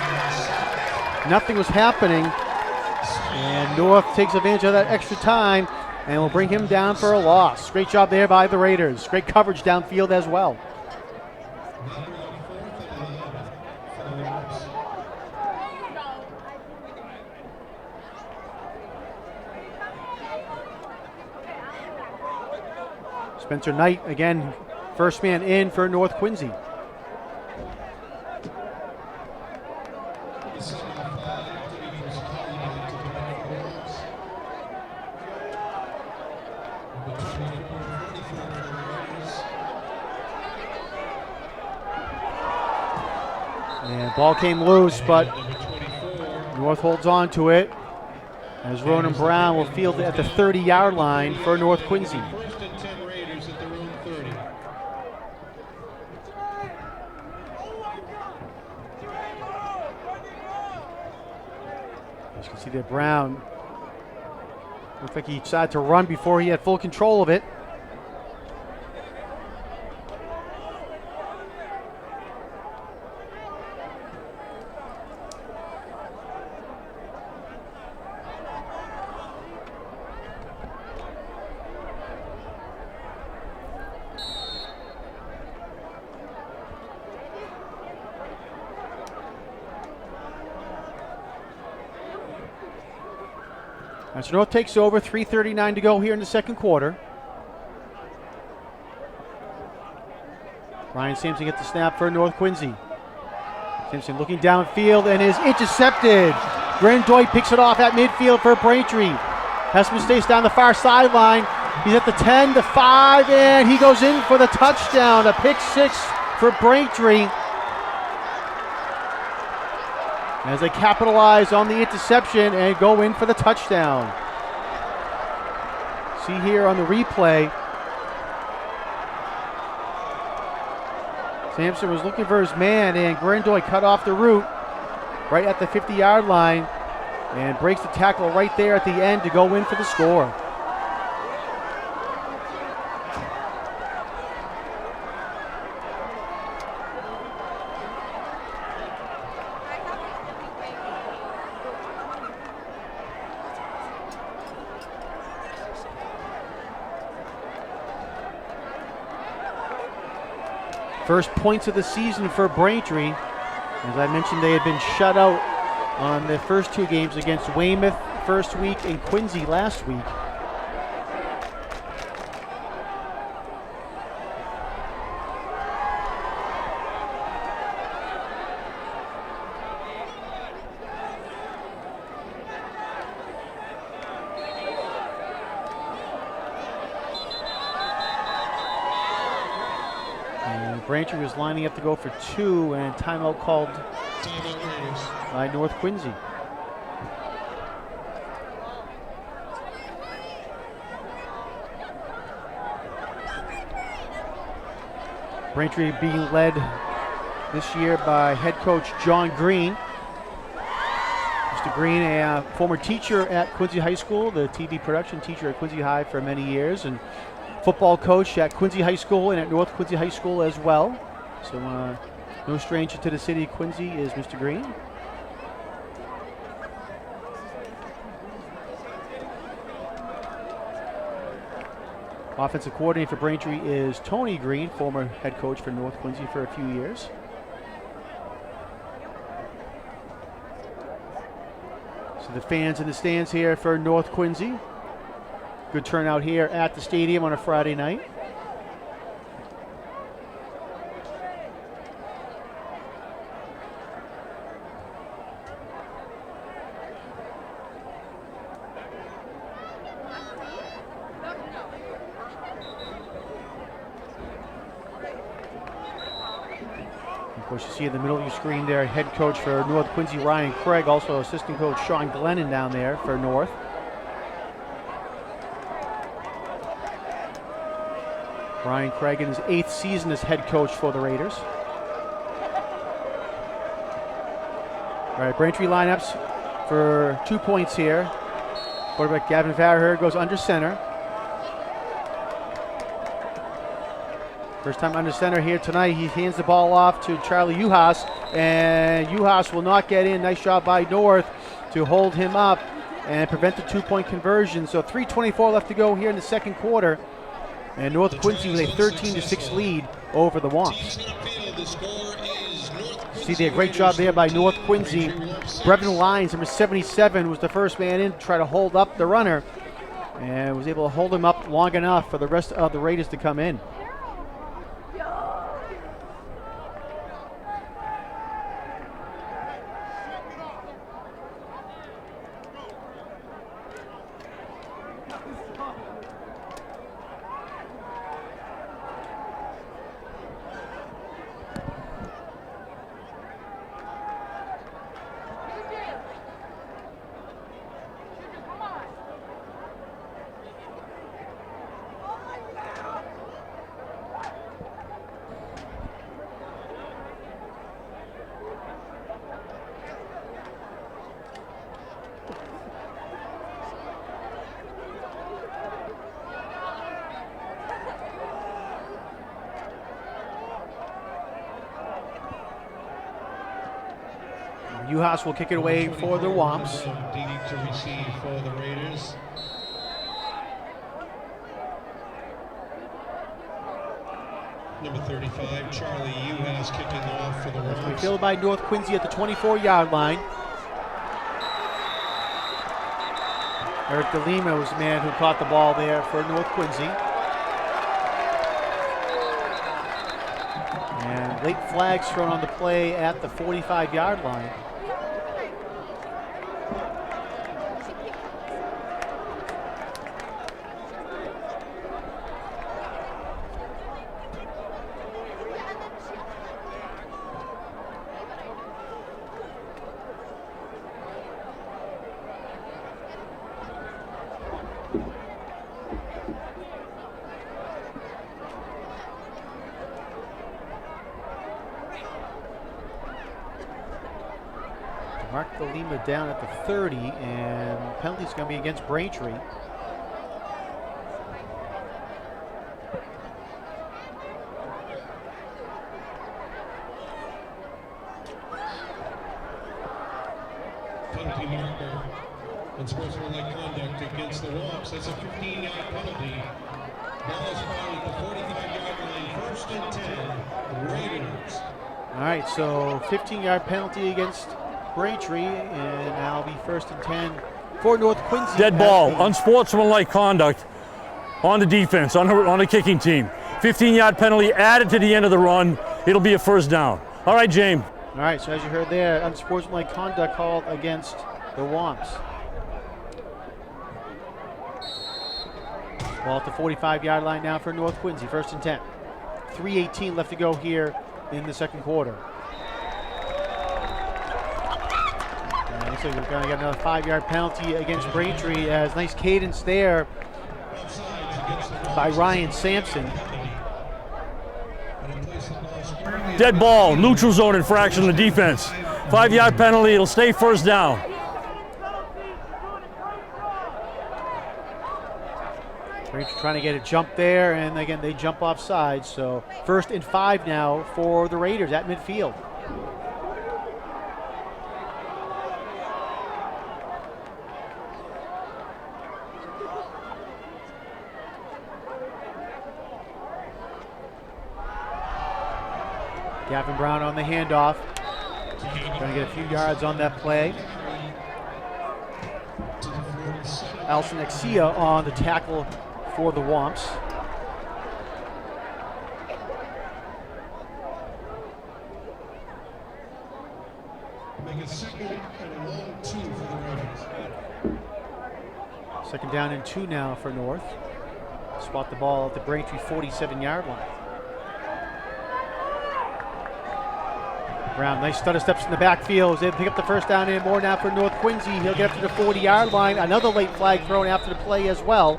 Nothing was happening. And North takes advantage of that extra time and will bring him down for a loss. Great job there by the Raiders. Great coverage downfield as well. Spencer Knight, again, first man in for North Quincy. And ball came loose, but North holds on to it as Ronan Brown will field it at the 30-yard line for North Quincy. As you can see there, Brown looked like he decided to run before he had full control of it. So North takes over, 3:39 to go here in the second quarter. Ryan Sampson gets the snap for North Quincy. Sampson looking downfield and is intercepted. Grandoit picks it off at midfield for Braintree. Hessman stays down the far sideline. He's at the 10, the 5, and he goes in for the touchdown. A pick six for Braintree. As they capitalize on the interception and go in for the touchdown. See here on the replay, Sampson was looking for his man and Grandoit cut off the route right at the 50-yard line and breaks the tackle right there at the end to go in for the score. First points of the season for Braintree. As I mentioned, they had been shut out on the first two games against Weymouth first week and Quincy last week. Braintree was lining up to go for two, and timeout called by North Quincy. Braintree being led this year by head coach John Green. Mr. Green, a former teacher at Quincy High School, the TV production teacher at Quincy High for many years, and football coach at Quincy High School and at North Quincy High School as well. So no stranger to the city of Quincy is Mr. Green. Offensive coordinator for Braintree is Tony Green, former head coach for North Quincy for a few years. So the fans in the stands here for North Quincy. Good turnout here at the stadium on a Friday night. Of course, you see in the middle of your screen there, head coach for North Quincy, Ryan Craig, also assistant coach Sean Glennon down there for North. Ryan Craig in his 8th season as head coach for the Raiders. All right, Braintree lineups for 2 points here. Quarterback Gavin Farraher goes under center. First time under center here tonight. He hands the ball off to Charlie Uhas, and Uhas will not get in. Nice job by North to hold him up and prevent the 2-point conversion. So 3:24 left to go here in the second quarter. And North Quincy with a 13-6 lead over the Womps. See there, great job there by North Quincy. Brevin Lyons, number 77, was the first man in to try to hold up the runner, and was able to hold him up long enough for the rest of the Raiders to come in. Uhas will kick it away for the Womps. DD to receive for the Raiders. Number 35, Charlie Uhas kicking off for the Womps. Fielded by North Quincy at the 24-yard line. Eric DeLima was the man who caught the ball there for North Quincy. And late flags thrown on the play at the 45-yard line. Mark DeLima down at the 30, and penalty's going to be against Braintree. Penalty marker and sportsmanlike conduct against the Womps. That's a 15-yard penalty. Ball is fouled at the 45-yard line. 1st and 10, Raiders. All right, so 15-yard penalty against Braintree, and now be 1st and 10 for North Quincy. Dead ball, unsportsmanlike conduct on the defense, on the kicking team. 15-yard penalty added to the end of the run. It'll be a first down. All right, James. All right, so as you heard there, unsportsmanlike conduct called against the Womps. Ball at the 45-yard line now for North Quincy, 1st and 10. 3:18 left to go here in the second quarter. So we're going to get another 5-yard penalty against Braintree, as nice cadence there by Ryan Sampson. Dead ball, neutral zone infraction on the defense. 5-yard penalty, it'll stay first down. Braintree trying to get a jump there, and again, they jump offside. So 1st and 5 now for the Raiders at midfield. Gavin Brown on the handoff. Trying to get a few yards on that play. Alson Exia on the tackle for the Womps. Make it 2nd and a long 2 for the Raiders. 2nd down and 2 now for North. Spot the ball at the Braintree 47-yard line. Brown, nice stutter steps in the backfield. Was able to pick up the 1st down and more now for North Quincy. He'll get up to the 40-yard line. Another late flag thrown after the play as well.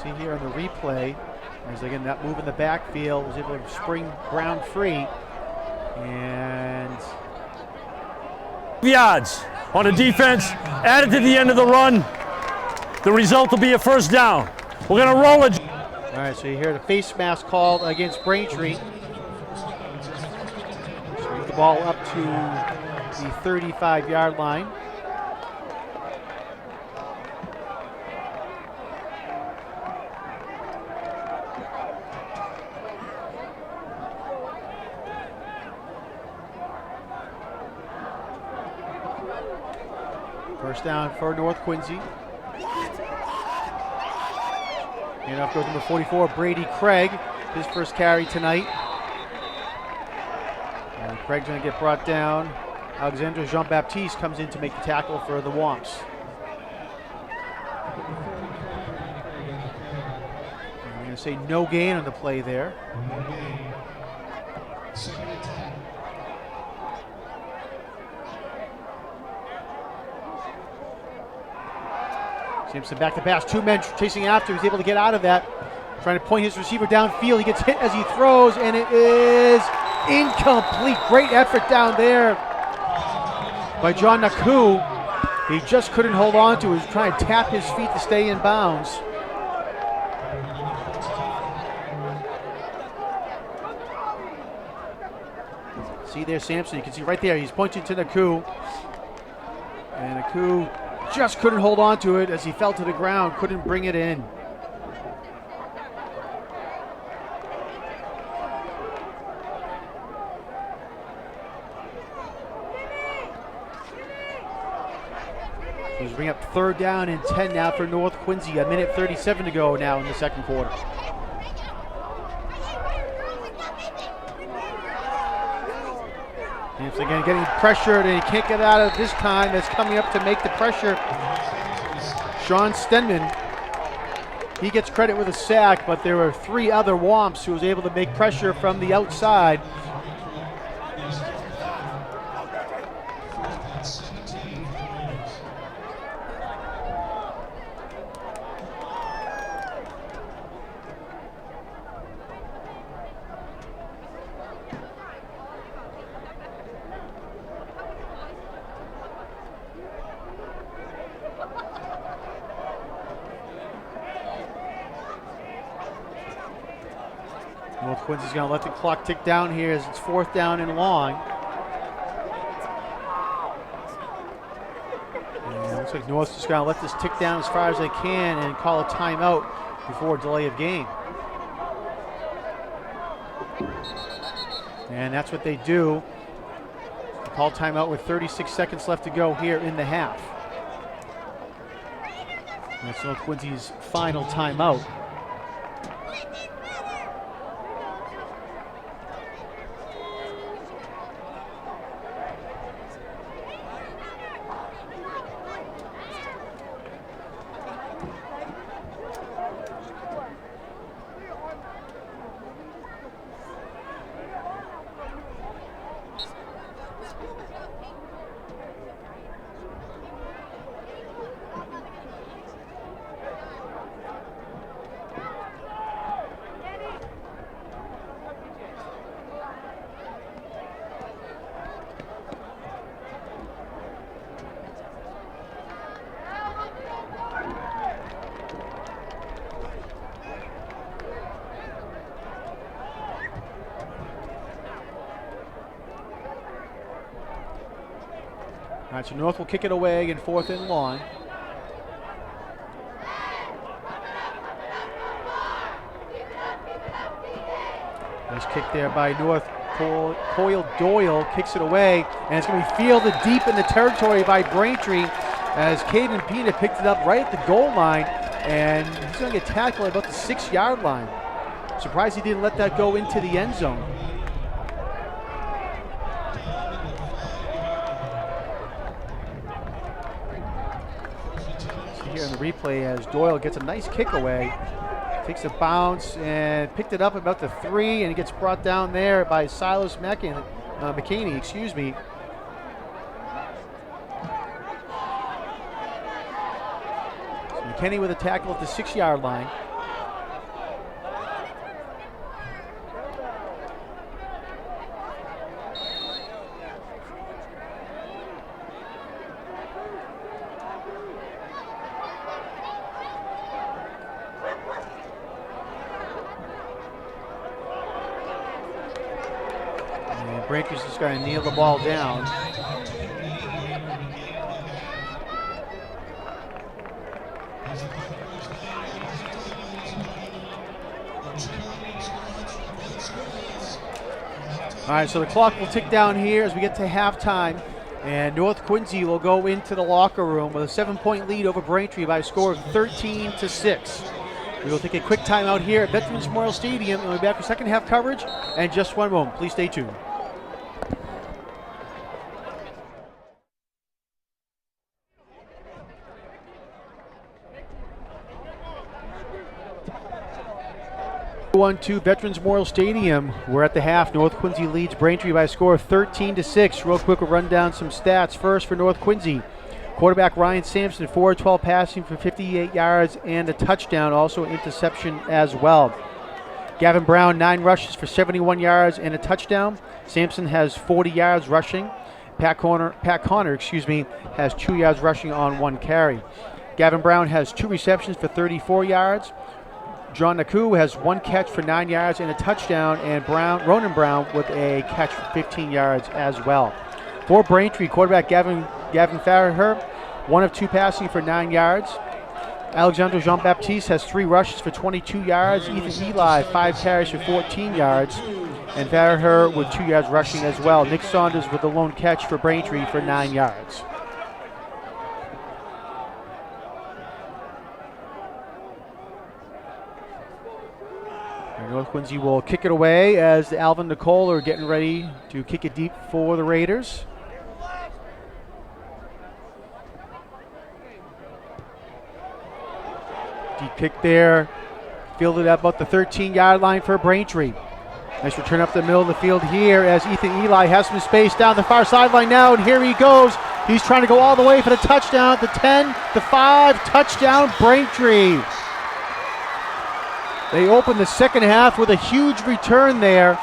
See here on the replay, as again that move in the backfield was able to spring Brown free. And Yards on the defense, added to the end of the run. The result will be a 1st down. We're going to roll it. all right, so you hear the face mask called against Braintree. So move the ball up to the 35-yard line. First down for North Quincy. And off goes number 44, Brady Craig, his first carry tonight. And Craig's going to get brought down. Alexandre Jean-Baptiste comes in to make the tackle for the Womps. I'm going to say no gain on the play there. 2nd and 10. Simpson back to pass, 2 men chasing after. He's able to get out of that. Trying to point his receiver downfield. He gets hit as he throws, and it is incomplete. Great effort down there by John Naku. He just couldn't hold on to it. He was trying to tap his feet to stay in bounds. See there, Sampson. You can see right there. He's pointing to Naku. And Naku just couldn't hold on to it as he fell to the ground, couldn't bring it in. He's bringing up 3rd down and 10 now for North Quincy. 1:37 to go now in the 2nd quarter. And it's again getting pressured, and he can't get out of it this time. That's coming up to make the pressure. Sean Stenman, he gets credit with a sack, but there were 3 other Womps who was able to make pressure from the outside. North Quincy's going to let the clock tick down here as it's 4th down and long. And it looks like North's just going to let this tick down as far as they can and call a timeout before delay of game. And that's what they do. They call timeout with 36 seconds left to go here in the half. And that's North Quincy's final timeout. right, so North will kick it away in 4th and long. Nice kick there by North. Coyle Doyle kicks it away, and it's going to be fielded deep in the territory by Braintree as Caden Pena picked it up right at the goal line, and he's going to get tackled at about the 6-yard line. Surprised he didn't let that go into the end zone. See here in the replay as Doyle gets a nice kick away. Takes a bounce and picked it up about the 3, and it gets brought down there by Silas McKinney, excuse me. So McKinney with a tackle at the 6-yard line. Braintree's just going to kneel the ball down. All right, so the clock will tick down here as we get to halftime, and North Quincy will go into the locker room with a 7-point lead over Braintree by a score of 13-6. We will take a quick timeout here at Veterans Memorial Stadium, and we'll be back for second half coverage in just one moment. Please stay tuned. Veterans Memorial Stadium. We're at the half. North Quincy leads Braintree by a score of 13-6. Real quick, we'll run down some stats. First for North Quincy, quarterback Ryan Sampson, 4-12 passing for 58 yards and a touchdown, also an interception as well. Gavin Brown, 9 rushes for 71 yards and a touchdown. Sampson has 40 yards rushing. Pat Connor, has 2 yards rushing on 1 carry. Gavin Brown has 2 receptions for 34 yards. John Naku has 1 catch for 9 yards and a touchdown, and Ronan Brown with a catch for 15 yards as well. For Braintree, quarterback Gavin Farraher, 1 of 2 passing for 9 yards. Alexander Jean-Baptiste has 3 rushes for 22 yards. Ethan Eli, 5 carries for 14 yards. And Farraher with 2 yards rushing as well. Nick Saunders with the lone catch for Braintree for 9 yards. North Quincy will kick it away as Alvin Nicole are getting ready to kick it deep for the Raiders. Deep kick there, fielded at about the 13-yard line for Braintree. Nice return up the middle of the field here as Ethan Eli has some space down the far sideline now, and here he goes. He's trying to go all the way for the touchdown, the 10, the 5, touchdown Braintree. They open the second half with a huge return there.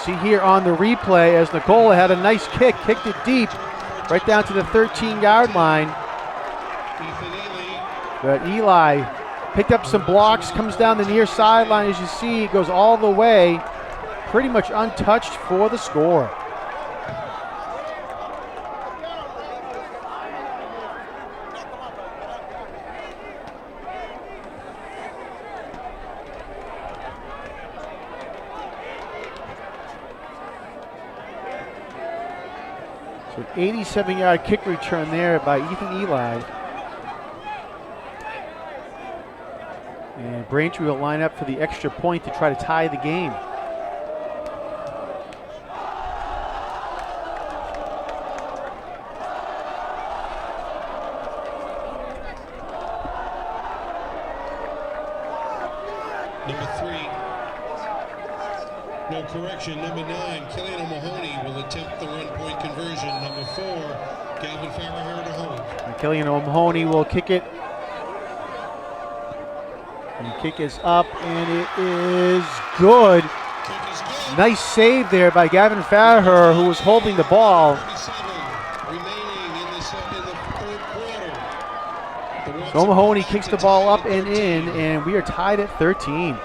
See here on the replay as Nicola had a nice kick, kicked it deep, right down to the 13-yard line. But Eli picked up some blocks, comes down the near sideline. As you see, it goes all the way, pretty much untouched for the score. So an 87-yard kick return there by Ethan Eli. And Braintree will line up for the extra point to try to tie the game. Number 3. No correction. Number 9, Killian O'Mahony will attempt the 1-point conversion. Number 4, Galvin Farraher to hold. And Killian O'Mahony will kick it. And the kick is up, and it is good. Kick is good. Nice save there by Gavin Farraher, who was holding the ball. 37 remaining in the third quarter. So O'Mahony kicks the ball up and in, and we are tied at 13.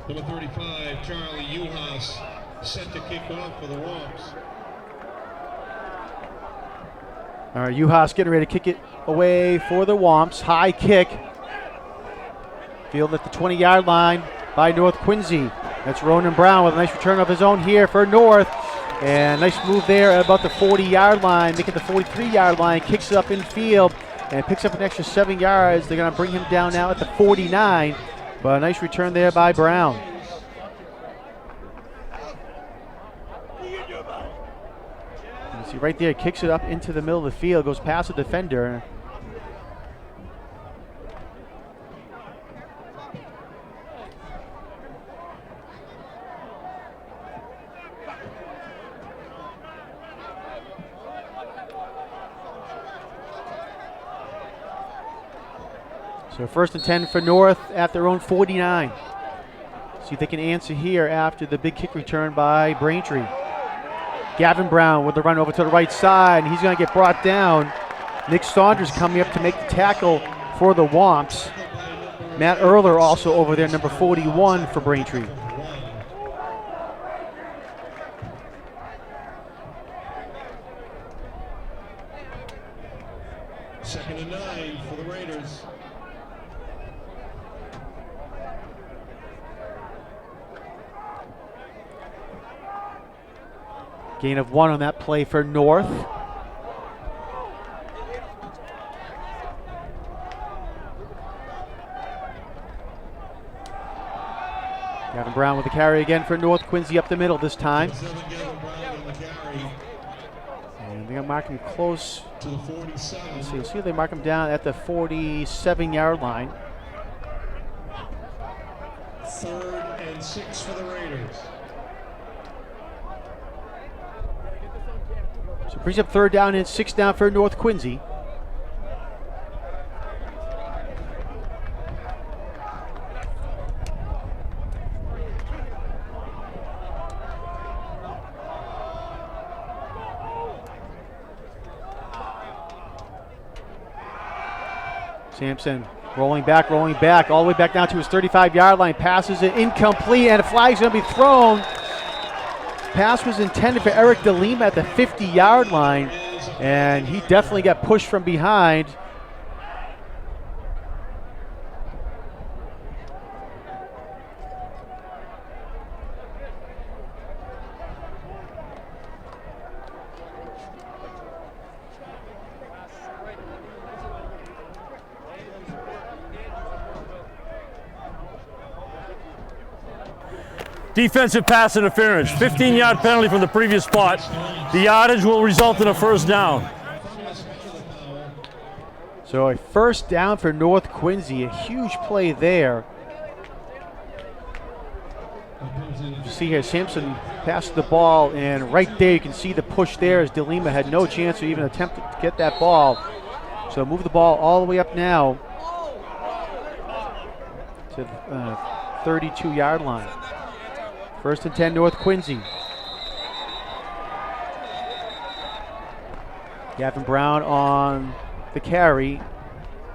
Number 35, Charlie Uhas, set to kick off for the Wamps. All right, Uhas getting ready to kick it away for the Wamps. High kick. Field at the 20-yard line by North Quincy. That's Ronan Brown with a nice return of his own here for North. And nice move there at about the 40-yard line, making the 43-yard line, kicks it up in field, and picks up an extra 7 yards. They're going to bring him down now at the 49. But a nice return there by Brown. You see right there, kicks it up into the middle of the field, goes past the defender. So 1st and 10 for North at their own 49. See if they can answer here after the big kick return by Braintree. Gavin Brown with the run over to the right side, and he's going to get brought down. Nick Saunders coming up to make the tackle for the Wamps. Matt Erler also over there, number 41 for Braintree. Second and 9 for the Raiders. Gain of 1 on that play for North. Gavin Brown with the carry again for North Quincy up the middle this time. And they're going to mark him close to the 47. Let's see if they mark him down at the 47-yard line. 3rd and 6 for the Raiders. So brings up 3rd down and 6 down for North Quincy. Sampson rolling back, all the way back down to his 35-yard line. Passes it incomplete, and a flag's going to be thrown. Pass was intended for Eric DeLima at the 50-yard line, and he definitely got pushed from behind. Defensive pass interference, 15-yard penalty from the previous spot. The yardage will result in a 1st down. So a 1st down for North Quincy, a huge play there. You see here, Sampson passed the ball, and right there you can see the push there as DeLima had no chance to even attempt to get that ball. So move the ball all the way up now to the 32-yard line. 1st and 10, North Quincy. Gavin Brown on the carry.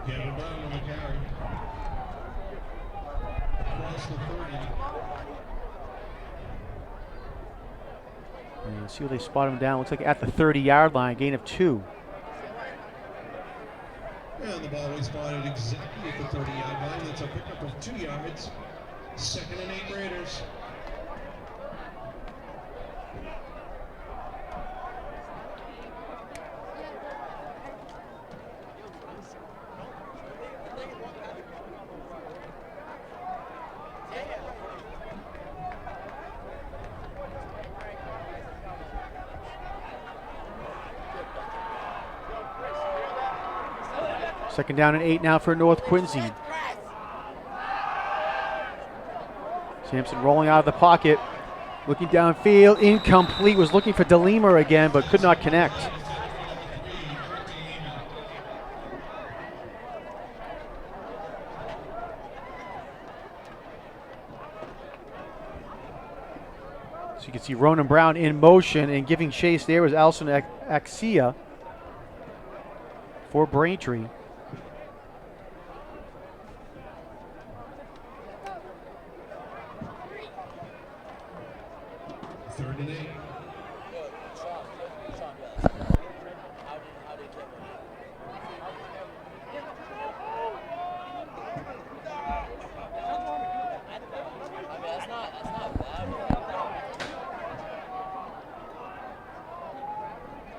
Gavin Brown on the carry. Across the 30. And see where they spot him down. Looks like at the 30-yard line, gain of 2. And the ball was spotted exactly at the 30-yard line. That's a pickup of 2 yards. 2nd and 8 Raiders. Second down and 8 now for North Quincy. Sampson rolling out of the pocket, looking downfield, incomplete, was looking for DeLima again, but could not connect. So you can see Ronan Brown in motion, and giving chase there was Alson Axia for Braintree. 3rd and 8.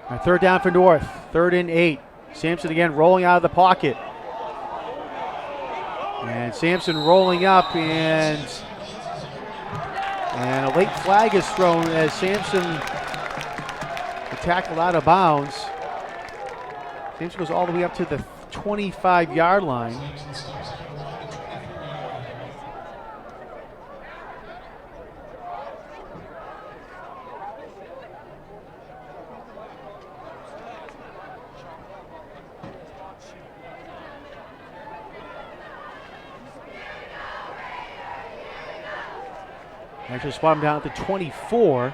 All right, 3rd down for North. 3rd and 8. Sampson again rolling out of the pocket. And Sampson rolling up, and a late flag is thrown as Sampson tackled out of bounds. Sampson goes all the way up to the 25-yard line. Actually spot him down at the 24.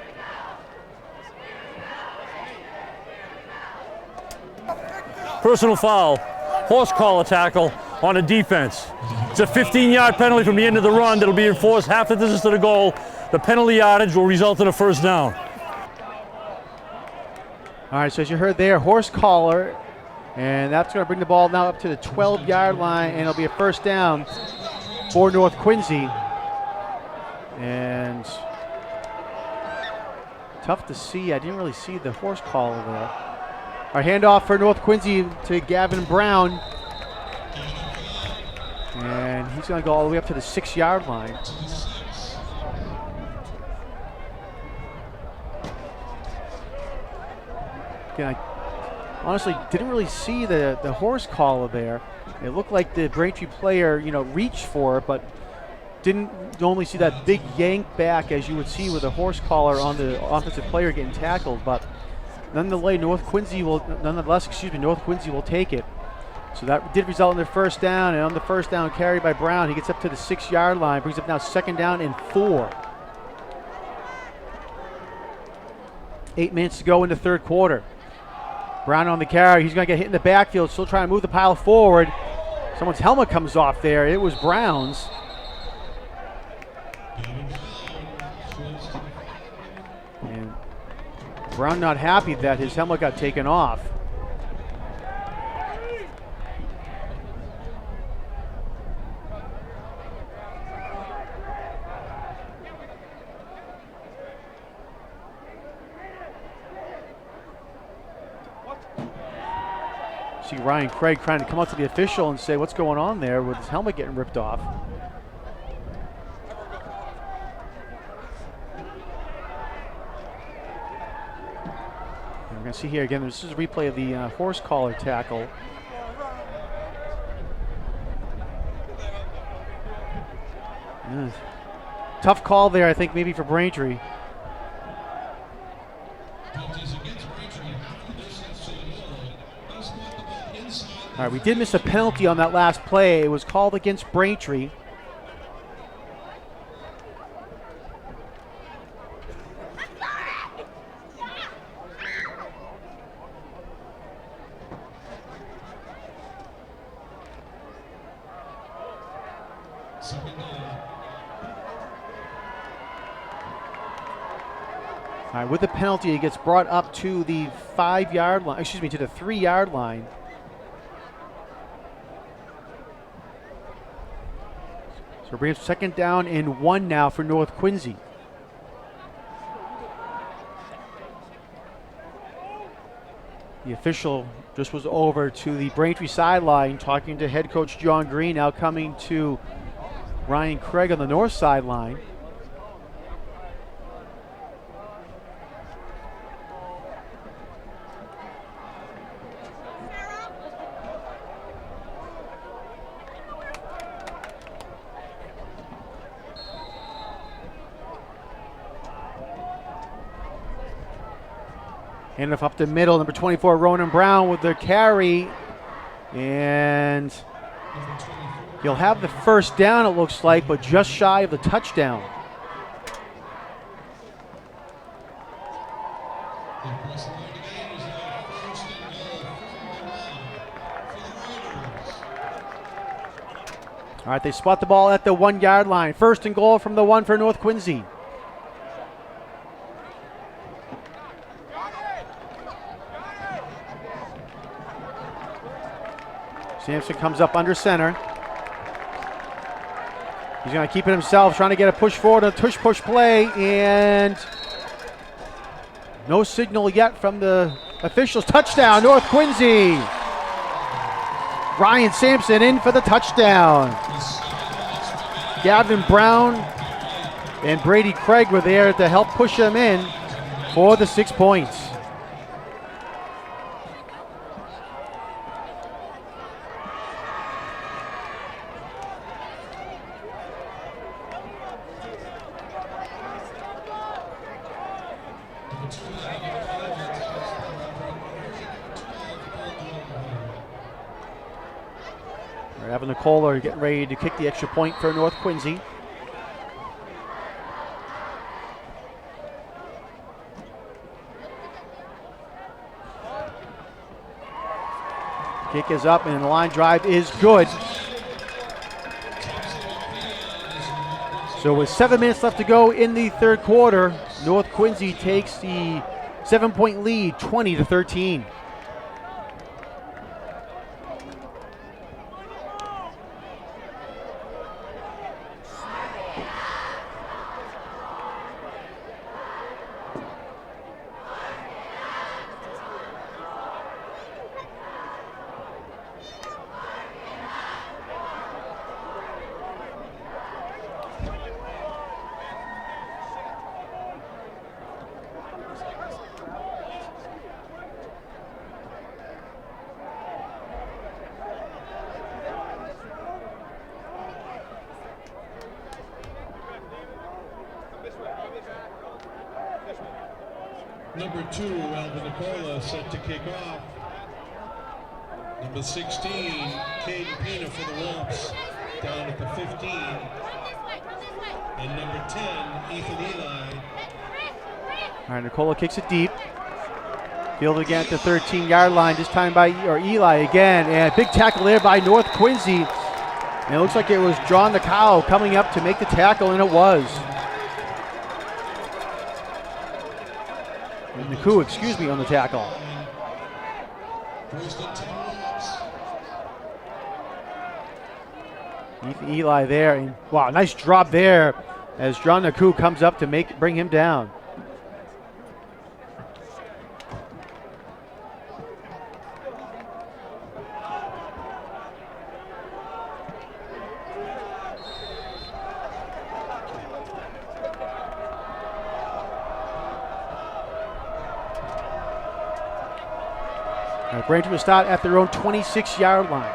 Personal foul, horse collar tackle on a defense. It's a 15-yard penalty from the end of the run that'll be enforced half the distance to the goal. The penalty yardage will result in a first down. All right, so as you heard there, horse collar, and that's going to bring the ball now up to the 12-yard line, and it'll be a first down for North Quincy. And tough to see. I didn't really see the horse collar there. Our handoff for North Quincy to Gavin Brown. And he's going to go all the way up to the 6-yard line. Again, I honestly didn't really see the horse collar there. It looked like the Braintree player, reached for it, but didn't normally see that big yank back as you would see with a horse collar on the offensive player getting tackled. But nonetheless, North Quincy will take it. So that did result in their first down, and on the first down carry by Brown, he gets up to the 6-yard line, brings up now 2nd down and 4. 8 minutes to go in the 3rd quarter. Brown on the carry, he's going to get hit in the backfield, still trying to move the pile forward. Someone's helmet comes off there. It was Brown's. And Brown not happy that his helmet got taken off. See Ryan Craig trying to come up to the official and say what's going on there with his helmet getting ripped off. And we're going to see here again, this is a replay of the horse collar tackle. Tough call there, I think, maybe for Braintree. All right, we did miss a penalty on that last play. It was called against Braintree. All right, with the penalty, he gets brought up to the 5-yard line, to the 3-yard line. So we have 2nd down and 1 now for North Quincy. The official just was over to the Braintree sideline talking to head coach John Green, now coming to Ryan Craig on the north sideline. Handoff up the middle, number 24, Ronan Brown with the carry. And he'll have the first down, it looks like, but just shy of the touchdown. All right, they spot the ball at the 1-yard line. 1st and goal from the 1 for North Quincy. Sampson comes up under center. He's going to keep it himself, trying to get a push forward, a push play, and no signal yet from the officials. Touchdown, North Quincy. Ryan Sampson in for the touchdown. Gavin Brown and Brady Craig were there to help push him in for the 6 points. Evan Nicola getting ready to kick the extra point for North Quincy. Kick is up and the line drive is good. So with 7 minutes left to go in the third quarter, North Quincy takes the 7-point lead, 20-13. Number 2, Alvin Nicola, set to kick off. Number 16, Caden Pina for the Womps, down at the 15. And number 10, Ethan Eli. All right, Nicola kicks it deep. Fielded again at the 13-yard line, this time by Eli again. And big tackle there by North Quincy. And it looks like it was John Nakao coming up to make the tackle, and it was. Naku, excuse me, on the tackle. Ethan Eli there. And, wow, nice drop there as John Naku comes up to bring him down. Braintree will start at their own 26-yard line.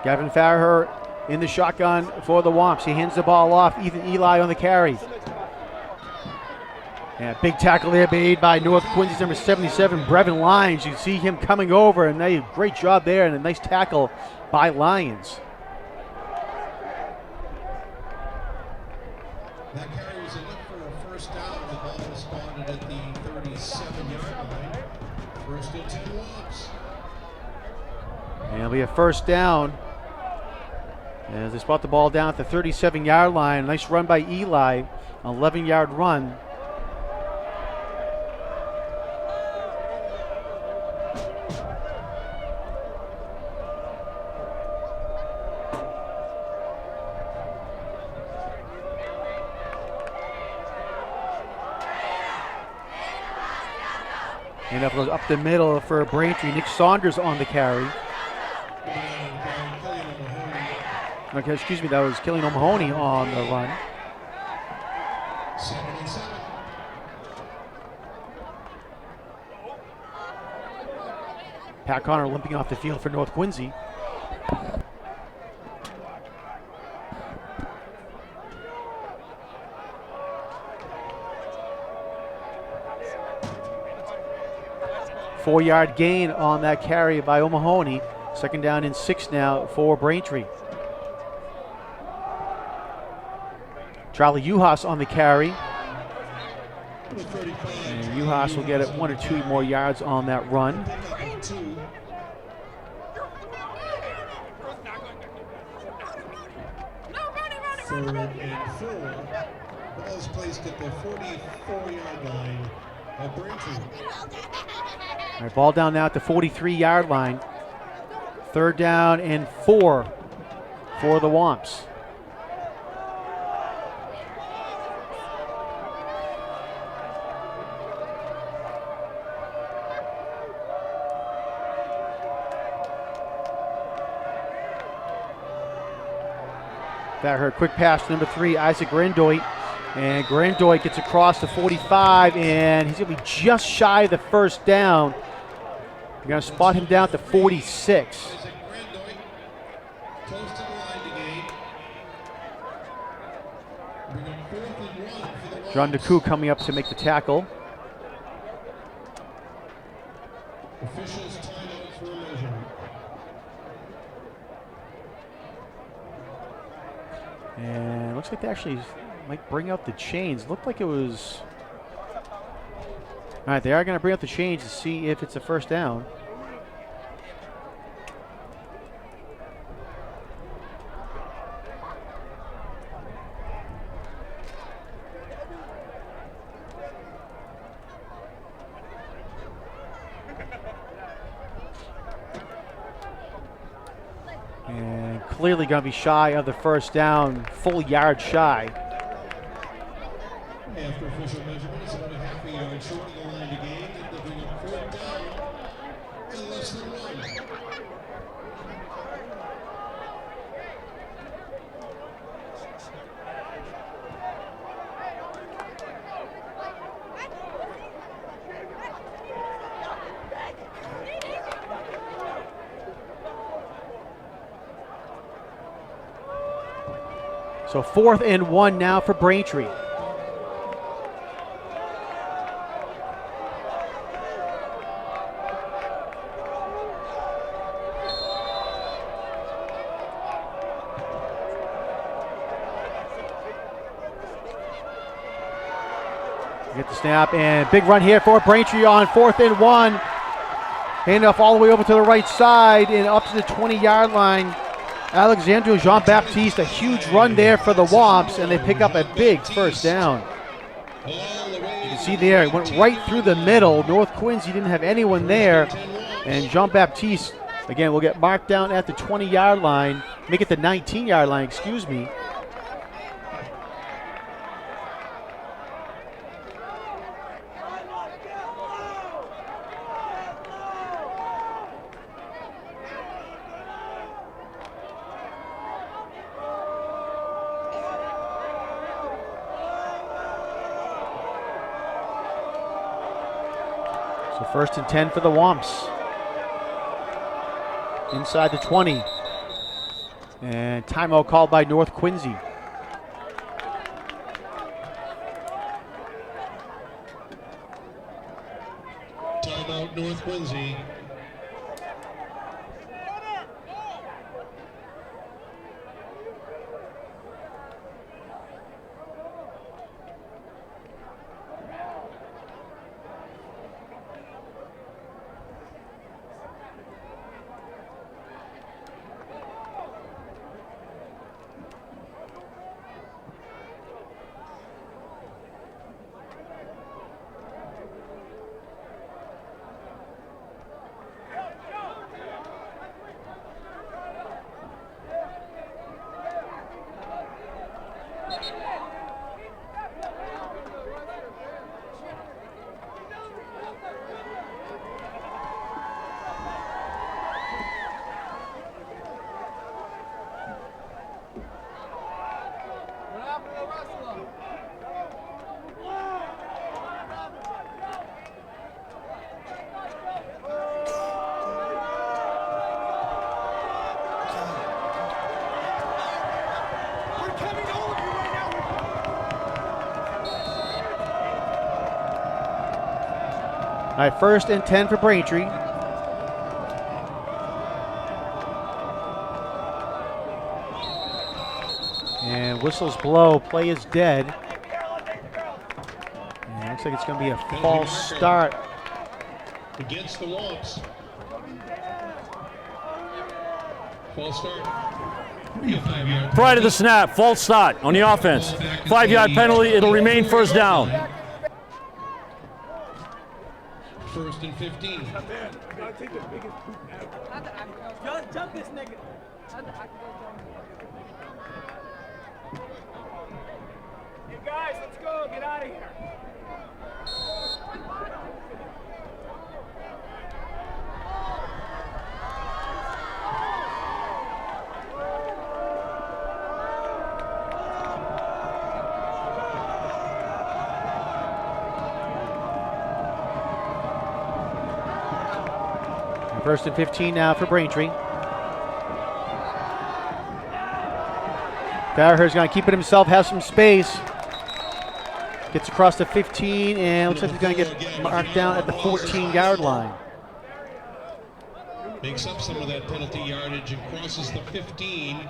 Gavin Farrer in the shotgun for the Womps. He hands the ball off. Ethan Eli on the carry. And big tackle there made by North Quincy's number 77, Brevin Lyons. You see him coming over, and a great job there, and a nice tackle by Lyons. That carry was enough for a first down. The ball was spotted at the 37-yard line. First and 10 Womps. And it'll be a first down as they spot the ball down at the 37-yard line. Nice run by Eli, 11-yard run. And up the middle for Braintree. Nick Saunders on the carry. Okay, excuse me, that was Killian O'Mahony on the run. 7 and 7. Pat Connor limping off the field for North Quincy. Four-yard gain on that carry by O'Mahony. Second down and 6 now for Braintree. Charlie Uhas on the carry. And Uhas will get it 1 or 2 more yards on that run. Third and 4. Ball is placed at the 44-yard line of Braintree. All right, ball down now at the 43-yard line. 3rd down and 4 for the Womps. That hurt. Quick pass to number 3, Isaac Grandoit. And Grandoit gets across the 45, and he's going to be just shy of the 1st down. You're going to spot him down at the 46. Isaac Grandoit, close to the line to gain. Bring up 4th and 1 for the John Womps. DeCou coming up to make the tackle. Officials timeout for a measurement. And looks like they actually might bring out the chains. Looked like it was... All right, they are going to bring out the chains to see if it's a 1st down. And clearly going to be shy of the 1st down, full yard shy. After official measurement, it's about a half a yard short of the line to gain. And they'll bring up 4th down and less than 1. So 4th and 1 now for Braintree. Get the snap, and big run here for Braintree on 4th and 1. Handoff all the way over to the right side and up to the 20-yard line. Alexandre Jean-Baptiste, a huge run there for the Womps, and they pick up a big 1st down. You can see there, it went right through the middle. North Quincy didn't have anyone there, and Jean-Baptiste, again, will get marked down at the 20-yard line, make it the 19-yard line, excuse me. So 1st and 10 for the Womps. Inside the 20. And timeout called by North Quincy. Timeout North Quincy. All right, 1st and 10 for Braintree. And whistles blow, play is dead. And it looks like it's going to be a false start. Against the Womps. False start. Prior to the snap, false start on the offense. 5-yard penalty, it'll remain 1st down. first and 15. Jump this nigga. Hey guys, let's go. Get out of here. First and 15 now for Braintree. Farragher's going to keep it himself, have some space. Gets across the 15, and looks like he's going to get marked down at the 14-yard line. Makes up some of that penalty yardage and crosses the 15.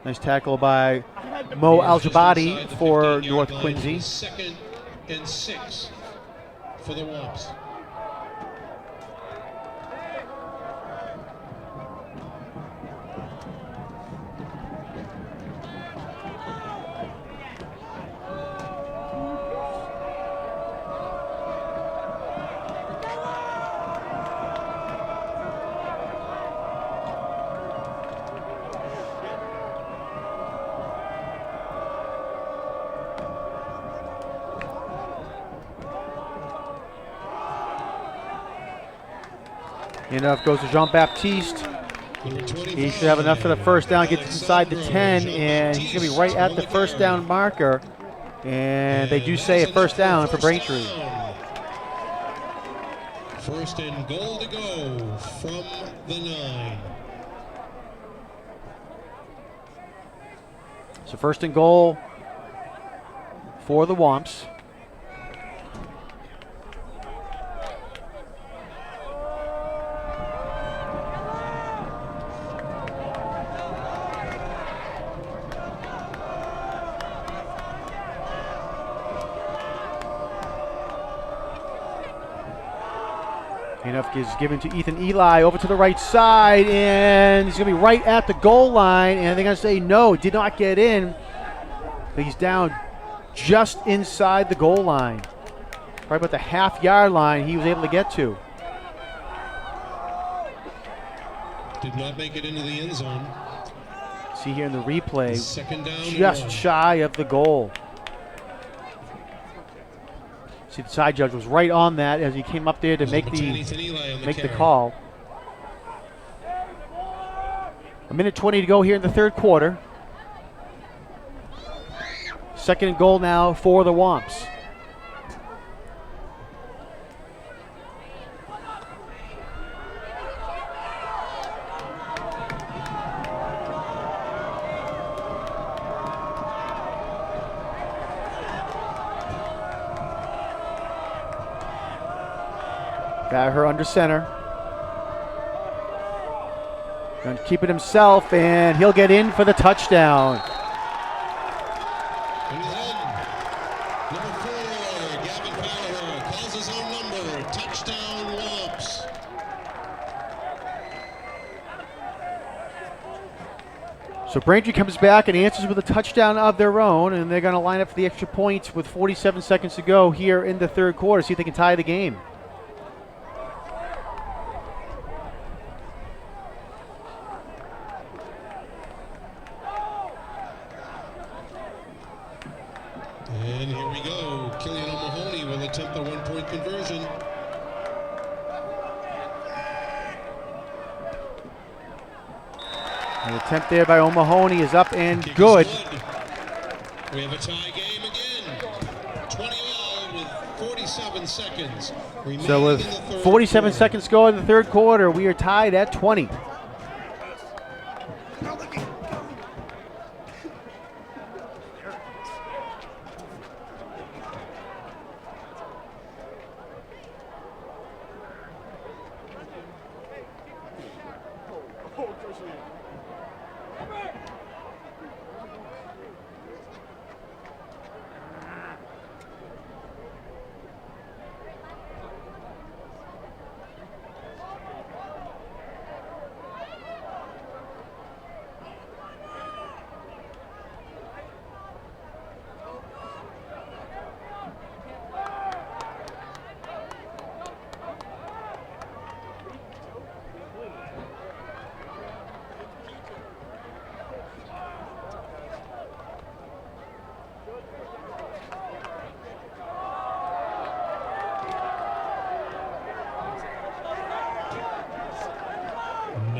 Nice tackle by Mo Al-Jabati for North Quincy. Second and 6 for the Womps. Enough goes to Jean-Baptiste. He should have enough for the first down, gets inside the 10, and he's going to be right at the first down marker. And they do say a first down for Braintree. First and goal to go from the 9. So first and goal for the Womps. Enough is given to Ethan Eli over to the right side, and he's going to be right at the goal line, and they're going to say no, did not get in. But he's down just inside the goal line. Right about the half-yard line he was able to get to. Did not make it into the end zone. See here in the replay, Second down. just shy of the goal. See, the side judge was right on that as he came up there to make the call. A minute 20 to go here in the third quarter. Second and goal now for the Womps. Got her under center. Going to keep it himself, and he'll get in for the touchdown. And then, number 4, Gavin Farragher calls his own number. Touchdown, Womps. So Braintree comes back and answers with a touchdown of their own, and they're going to line up for the extra points with 47 seconds to go here in the third quarter. See if they can tie the game. And here we go. Killian O'Mahony will attempt the one-point conversion. An attempt there by O'Mahony is up and Kick is good. We have a tie game again. 20-all with 47 seconds. So with 47 seconds to go in the third quarter, we are tied at 20.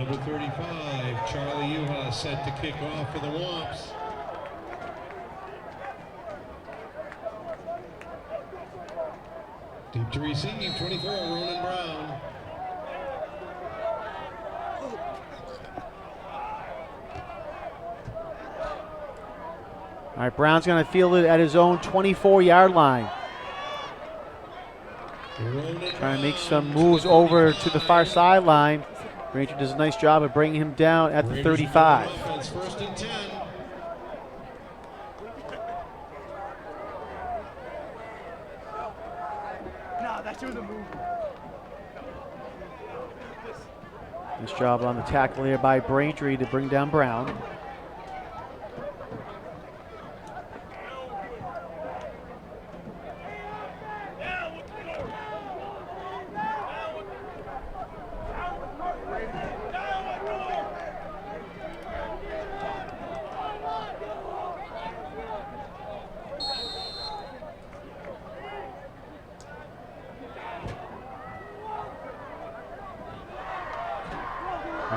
Number 35, Charlie Yuha, set to kick off for the Womps. Deep to receive, 24, Ronan Brown. All right, Brown's going to field it at his own 24-yard line. Trying to make some moves over to the far sideline. Braintree does a nice job of bringing him down at the 35. First and 10. No, that's the move. Nice job on the tackle here by Braintree to bring down Brown.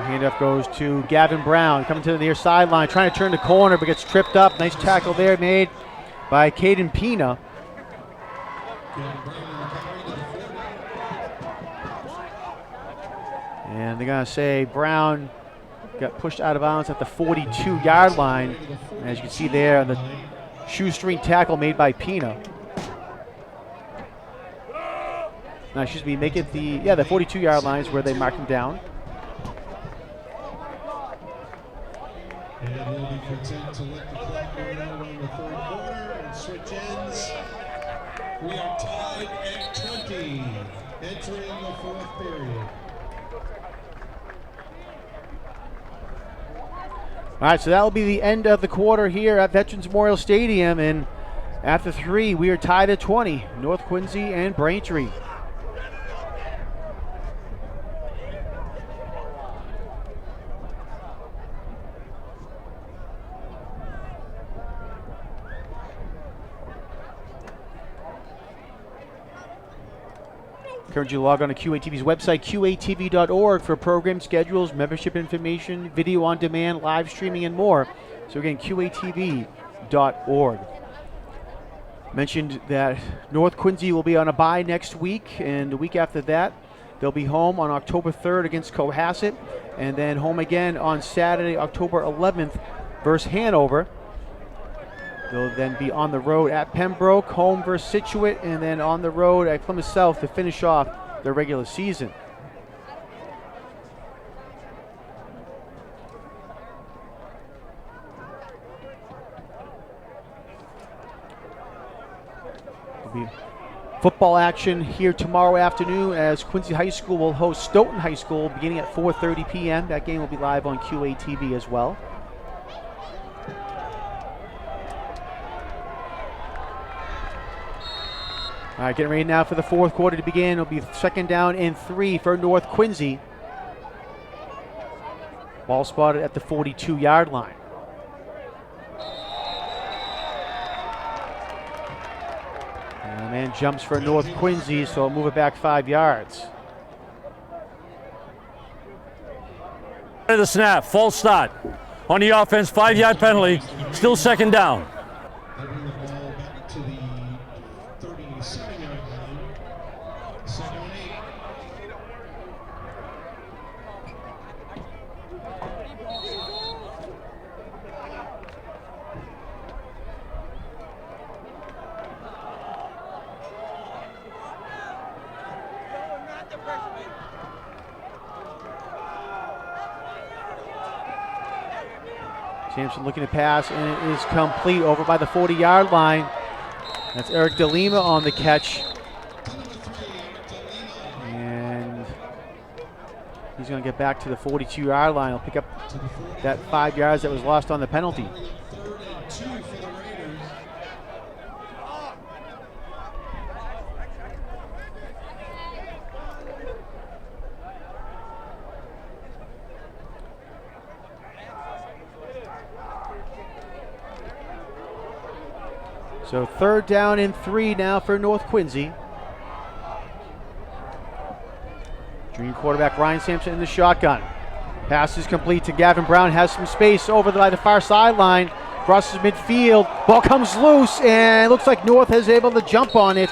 Handoff goes to Gavin Brown, coming to the near sideline, trying to turn the corner, but gets tripped up. Nice tackle there made by Caden Pina. And they're going to say Brown got pushed out of bounds at the 42-yard line. As you can see there, the shoestring tackle made by Pina. No, excuse me, make it the 42-yard line is where they mark him down. And they'll be content to let the clock go down on the third quarter and switch ends. We are tied at 20, entering the fourth period. All right, so that will be the end of the quarter here at Veterans Memorial Stadium. And after 3, we are tied at 20, North Quincy and Braintree. Encourage you to log on to QATV's website, qatv.org, for program schedules, membership information, video on demand, live streaming, and more. So again, qatv.org. Mentioned that North Quincy will be on a bye next week, and the week after that, they'll be home on October 3rd against Cohasset, and then home again on Saturday, October 11th versus Hanover. They'll then be on the road at Pembroke, home versus Scituate, and then on the road at Plymouth South to finish off their regular season. There'll be football action here tomorrow afternoon as Quincy High School will host Stoughton High School beginning at 4:30 p.m. That game will be live on QATV as well. All right, getting ready now for the fourth quarter to begin. It'll be second down and 3 for North Quincy. Ball spotted at the 42-yard line. And the man jumps for North Quincy, so I'll move it back 5 yards. The snap, false start. On the offense, 5-yard penalty, still second down. They bring the ball back to the 37-yard line. Second and 8. Sampson looking to pass, and it is complete over by the 40-yard line. That's Eric DeLima on the catch. And he's going to get back to the 42-yard line. He'll pick up that 5 yards that was lost on the penalty. Third and 2 for the Raiders. So third down and 3 now for North Quincy. Junior quarterback Ryan Sampson in the shotgun. Pass is complete to Gavin Brown. Has some space over by the far sideline. Crosses midfield. Ball comes loose, and it looks like North is able to jump on it.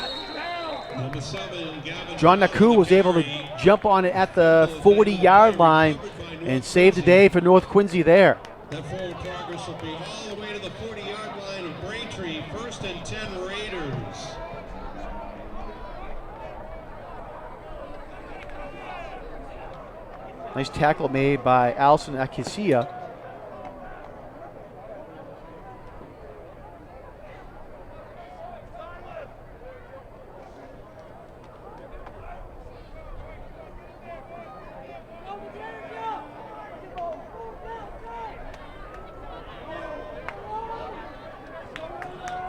Number 7, Gavin John Naku was able to jump on it at the 40-yard line and save the day for North Quincy there. That forward progress will be all the way to the 40-yard line of Braintree. 1st and 10 Raiders. Nice tackle made by Allison Akisia.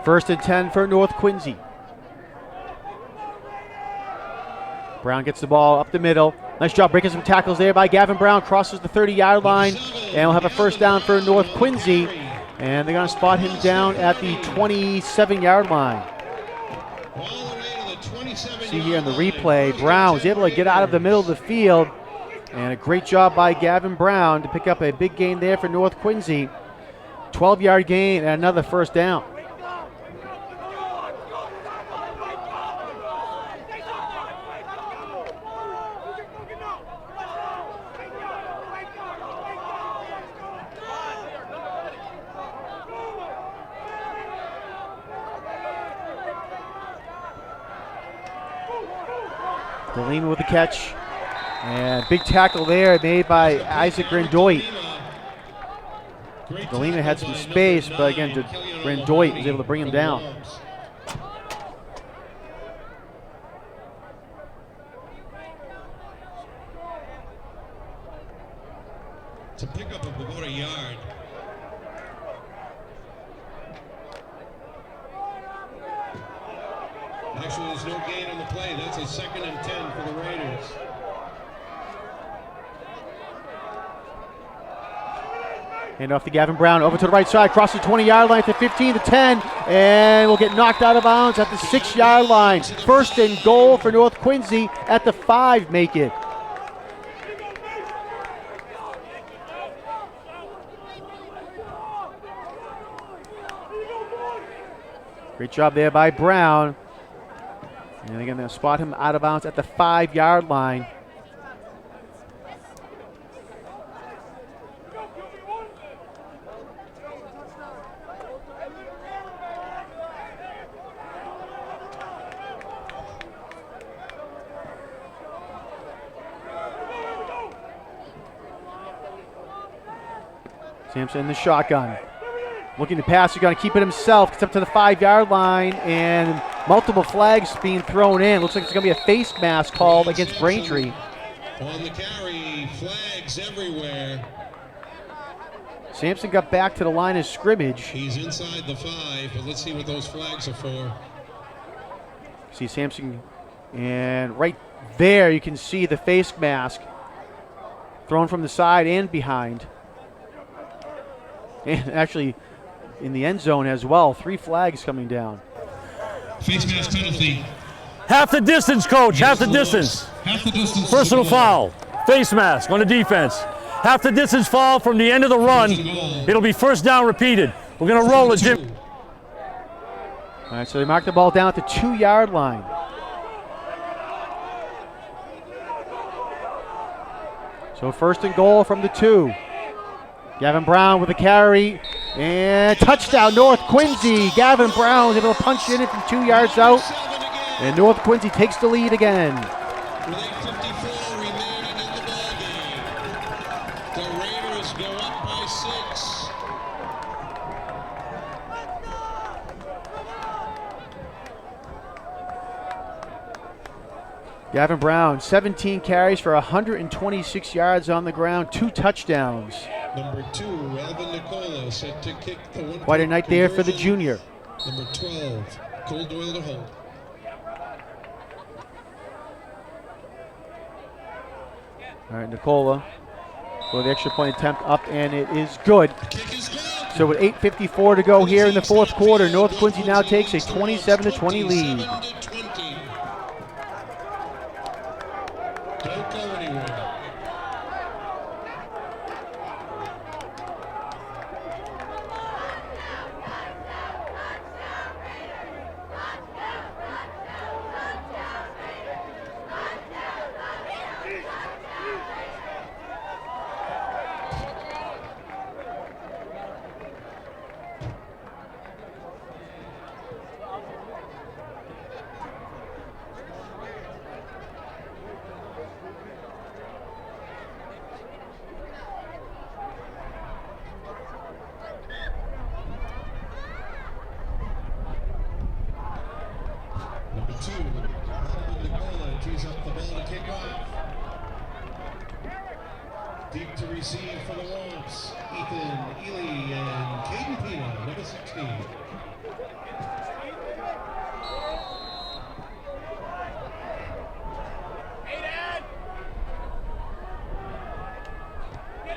First and 10 for North Quincy. Brown gets the ball up the middle. Nice job breaking some tackles there by Gavin Brown. Crosses the 30-yard line, and we'll have a first down for North Quincy. And they're going to spot him down at the 27-yard line. See here in the replay, Brown was able to get out of the middle of the field. And a great job by Gavin Brown to pick up a big gain there for North Quincy. 12-yard gain and another first down. Delima with the catch. And big tackle there made by Isaac Grandoit. Delima had some space, but again, Grandoit was able to bring him down. It's a pickup of about a yard. Actually, there's no gain on the play. That's a 2nd and 10 for the Raiders. Hand off to Gavin Brown, over to the right side, crosses the 20-yard line to 15 to 10, and will get knocked out of bounds at the 6-yard line. First and goal for North Quincy at the 5, make it. Great job there by Brown. And again, they'll spot him out of bounds at the 5-yard line. Sampson in the shotgun. Looking to pass, he's going to keep it himself. Gets up to the 5-yard line, and multiple flags being thrown in. Looks like it's going to be a face mask called against Braintree. On the carry, flags everywhere. Sampson got back to the line of scrimmage. He's inside the 5, but let's see what those flags are for. See Sampson, and right there you can see the face mask thrown from the side and behind. And actually in the end zone as well. 3 flags coming down. Face mask penalty. Half the distance, coach. Half the distance. Half the distance. Personal foul. Face mask on the defense. Half the distance foul from the end of the run. It'll be first down repeated. We're going to roll it, Jim. All right, so they mark the ball down at the 2-yard line. So first and goal from the 2. Gavin Brown with a carry, and touchdown North Quincy. Gavin Brown is able to punch in it from 2 yards out, and North Quincy takes the lead again. With 8:54 remaining in the ballgame, the Raiders go up by 6. Gavin Brown, 17 carries for 126 yards on the ground, 2 touchdowns. Number 2, Alvin Nicola, set to kick the 1-point Quite a night there for the conversion. junior. Number 12, Cole Doyle to hold. All right, Nicola for the extra point attempt up, and it is good. Kick is good. So with 8:54 to go here in the 4th quarter, North Quincy now takes a 27-20 lead. 27-20. Don't go anywhere. Deep to receive for the Womps. Ethan Ely and Caden Pina, number 16.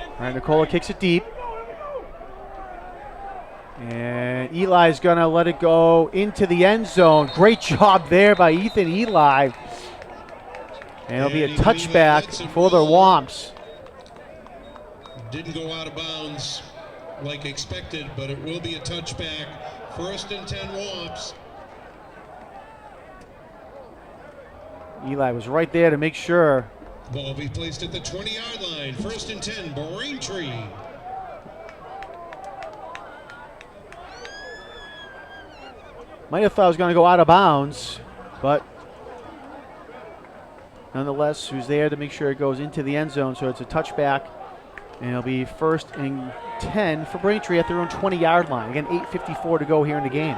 All right, Nicola kicks it deep. And Eli's going to let it go into the end zone. Great job there by Ethan Eli. And it'll be a touchback for the Womps. Didn't go out of bounds like expected, but it will be a touchback. 1st and 10 Womps. Eli was right there to make sure. Ball will be placed at the 20-yard line. 1st and 10, Braintree. Might have thought it was going to go out of bounds, but nonetheless, who's there to make sure it goes into the end zone, so it's a touchback, and it'll be 1st and 10 for Braintree at their own 20-yard line. Again, 8:54 to go here in the game.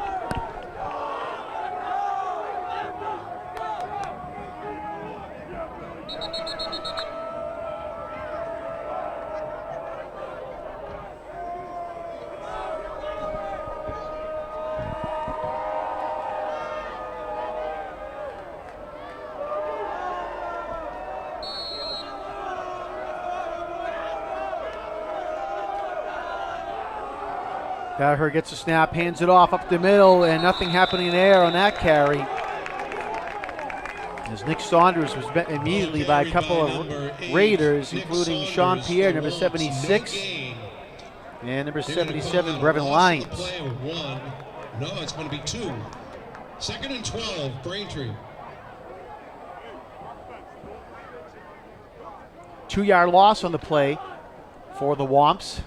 Gallagher gets a snap, hands it off up the middle, and nothing happening there on that carry. As Nick Saunders was met immediately by a couple of Raiders, including Sean Pierre, number 76, and number 77, Brevin Lyons. No, it's going to be 2. 2nd and 12, Braintree. 2-yard loss on the play for the Womps.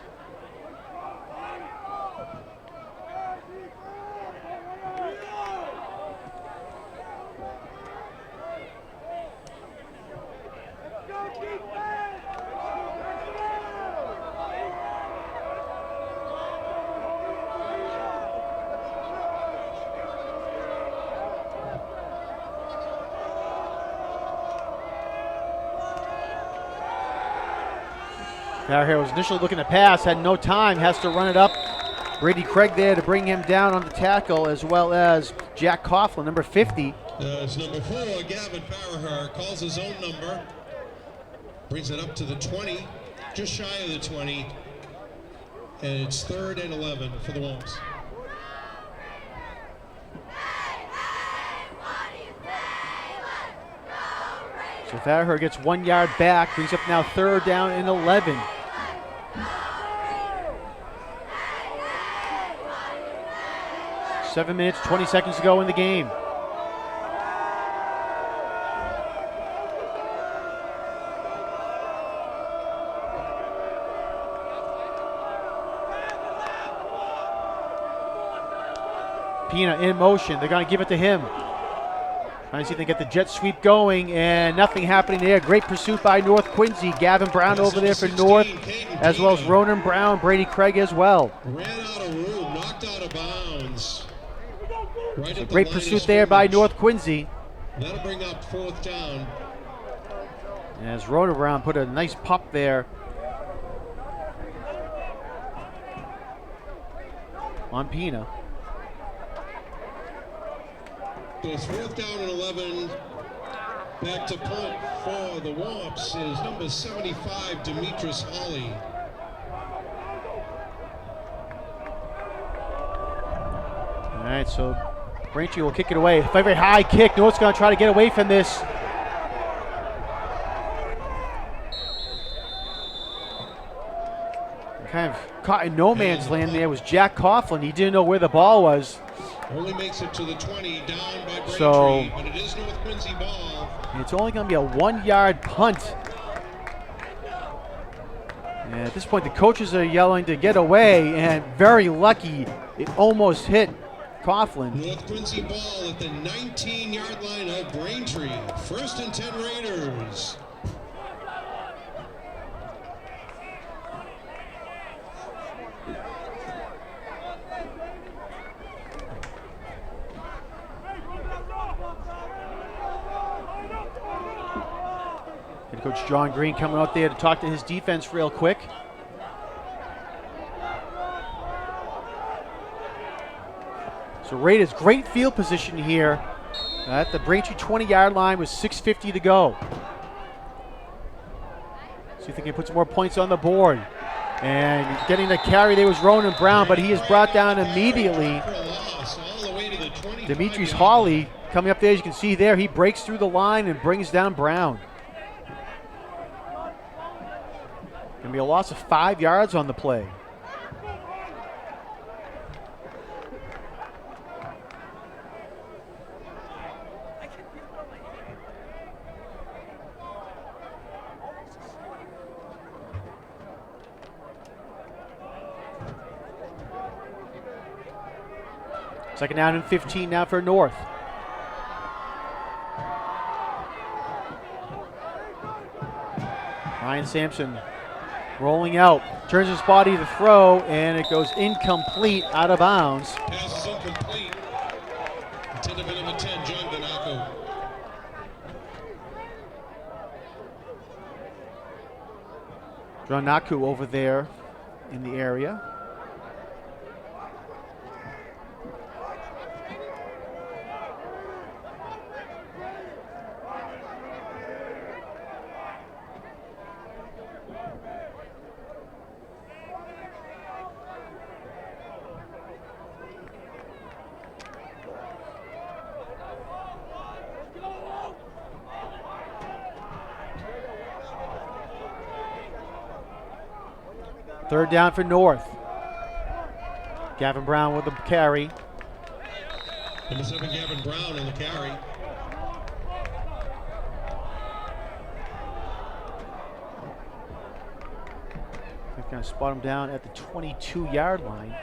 Gallagher was initially looking to pass, had no time, has to run it up. Brady Craig there to bring him down on the tackle, as well as Jack Coughlin, number 50. It's number 4, Gavin Farahar, calls his own number. Brings it up to the 20, just shy of the 20. And it's 3rd and 11 for the Wolves. So Farahar gets 1 yard back, brings up now 3rd down and 11. Seven minutes, 20 seconds to go in the game. Pina in motion. They're going to give it to him. Trying to see if they get the jet sweep going, and nothing happening there. Great pursuit by North Quincy. Gavin Brown over there for North, as well as Ronan Brown, Brady Craig as well. Ran out of room, knocked out of bounds. Right at Great the line pursuit of there by scrimmage. North Quincy. That'll bring up 4th down. As Ronan Brown put a nice pop there on Pina. So it's 4th down and 11. Back to punt for the Womps is number 75, Demetrius Hawley. All right, so Braintree will kick it away. Very high kick. North's going to try to get away from this. Kind of caught in no man's land there was Jack Coughlin. He didn't know where the ball was. Only makes it to the 20, down by Braintree, So- but it is North Quincy ball. And it's only going to be a 1 yard punt. And at this point, the coaches are yelling to get away, and very lucky it almost hit Coughlin. North Quincy ball at the 19-yard line of Braintree. 1st and 10 Raiders. Coach John Green coming out there to talk to his defense real quick. So Raiders, great field position here at the Braintree 20-yard line with 6:50 to go. See if they can put some more points on the board. And getting the carry there was Ronan Brown, but he is brought down immediately. Demetrius Hawley coming up there, as you can see there, he breaks through the line and brings down Brown. Gonna be a loss of 5 yards on the play. Second down and 15 now for North. Ryan Sampson rolling out, turns his body to throw, and it goes incomplete, out of bounds. Pass is incomplete. Intended for number 10, John Ganaco. John Naku over there in the area. Third down for North. Gavin Brown with the carry. Number 7, Gavin Brown on the carry. They're going to spot him down at the 22-yard line.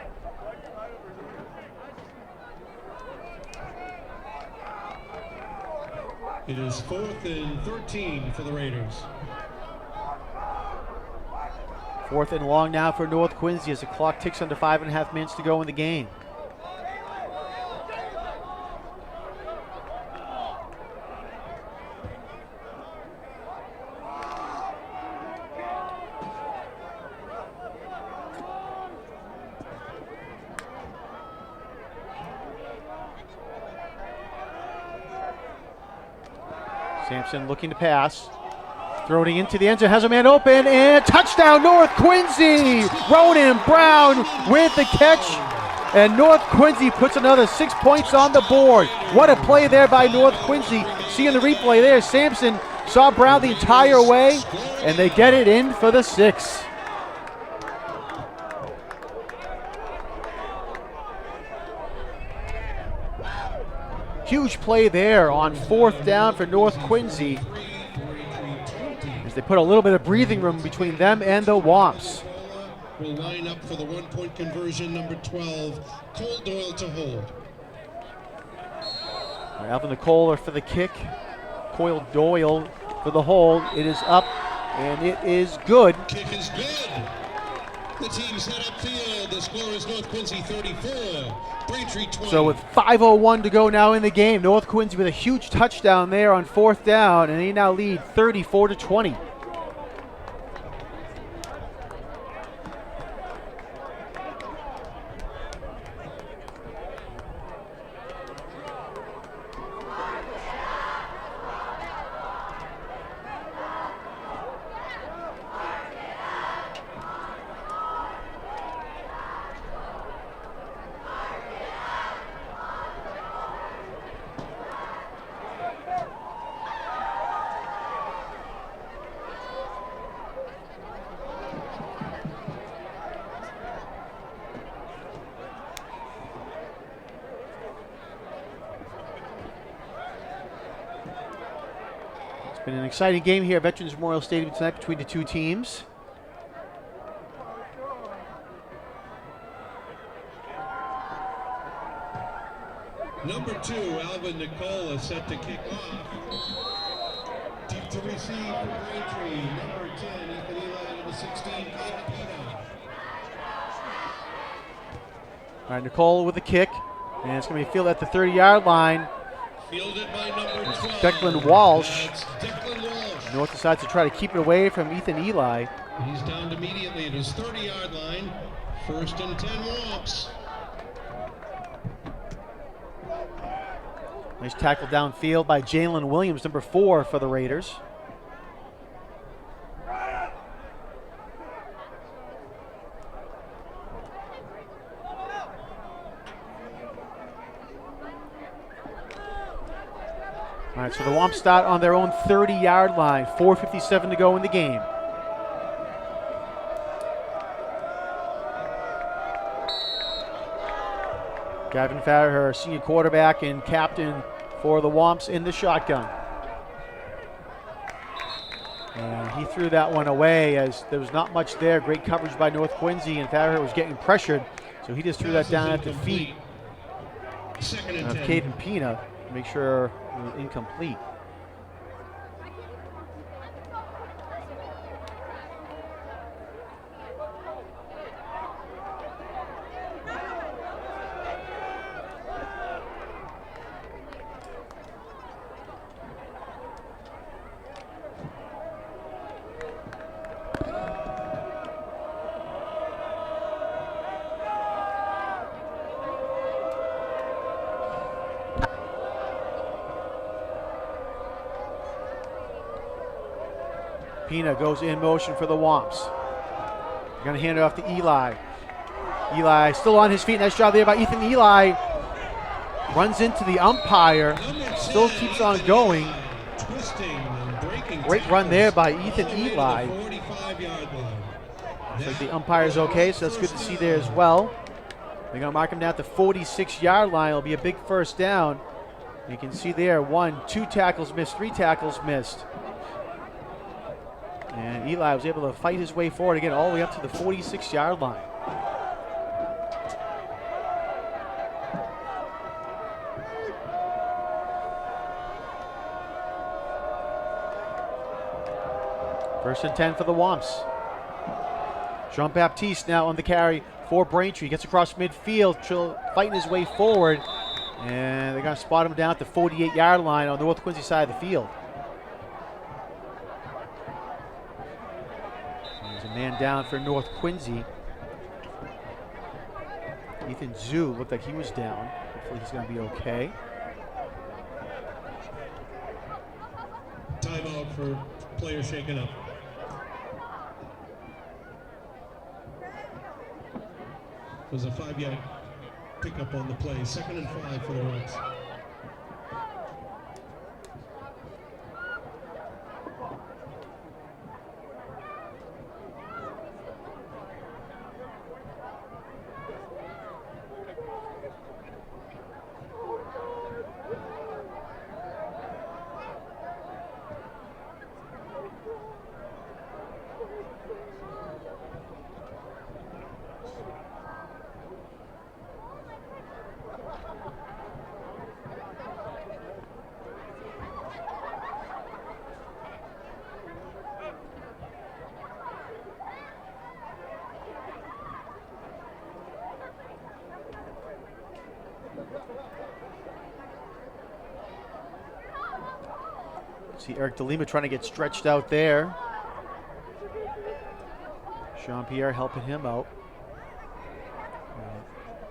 It is 4th and 13 for the Raiders. Fourth and long now for North Quincy as the clock ticks under 5.5 minutes to go in the game. Sampson looking to pass. Throwing into the end zone, has a man open, and touchdown North Quincy! Ronan Brown with the catch, and North Quincy puts another 6 points on the board. What a play there by North Quincy. Seeing the replay there, Sampson saw Brown the entire way, and they get it in for the 6. Huge play there on 4th down for North Quincy. They put a little bit of breathing room between them and the Womps. Will line up for the 1-point conversion, number 12, Cole Doyle to hold. Alvin Nicole for the kick. Coyle Doyle for the hold. It is up, and it is good. Kick is good. The team's head upfield. The score is North Quincy 34, Braintree 20. So with 5:01 to go now in the game, North Quincy with a huge touchdown there on 4th down, and they now lead 34-20. Been an exciting game here at Veterans Memorial Stadium tonight between the two teams. Number 2, Alvin Nicola, set to kick off. Deep to receive for Braintree. Number 10, Ethan Eli. Number 16, Gabe Pina. All right, Nicole with the kick, and it's going to be fielded at the 30-yard line. Fielded by number 12. Declan Walsh. That's Declan Walsh. North decides to try to keep it away from Ethan Eli. He's downed immediately at his 30-yard line. 1st and 10 Womps. Nice tackle downfield by Jalen Williams, number 4 for the Raiders. All right, so the Womps start on their own 30-yard line. 4:57 to go in the game. Gavin Farrer, senior quarterback and captain for the Womps, in the shotgun. And he threw that one away as there was not much there. Great coverage by North Quincy, and Farrer was getting pressured, so he just threw that down at the feet of Caden Pina to make sure it was incomplete. Pina goes in motion for the Womps. They're going to hand it off to Eli. Eli still on his feet. Nice job there by Ethan Eli. Runs into the umpire. Still keeps on going. Great run there by Ethan Eli. Looks like the umpire's okay, so that's good to see there as well. They're going to mark him down at the 46-yard line. It'll be a big first down. You can see there, 1, 2 tackles missed, 3 tackles missed. And Eli was able to fight his way forward again all the way up to the 46-yard line. First and 10 for the Womps. Jean-Baptiste now on the carry for Braintree. Gets across midfield, fighting his way forward. And they're going to spot him down at the 48-yard line on the North Quincy side of the field. Man down for North Quincy. Ethan Zhu looked like he was down. Hopefully he's going to be okay. Timeout for players shaken up. It was a 5-yard pickup on the play. 2nd and 5 for the Reds. See Eric DeLima trying to get stretched out there. Jean-Pierre helping him out.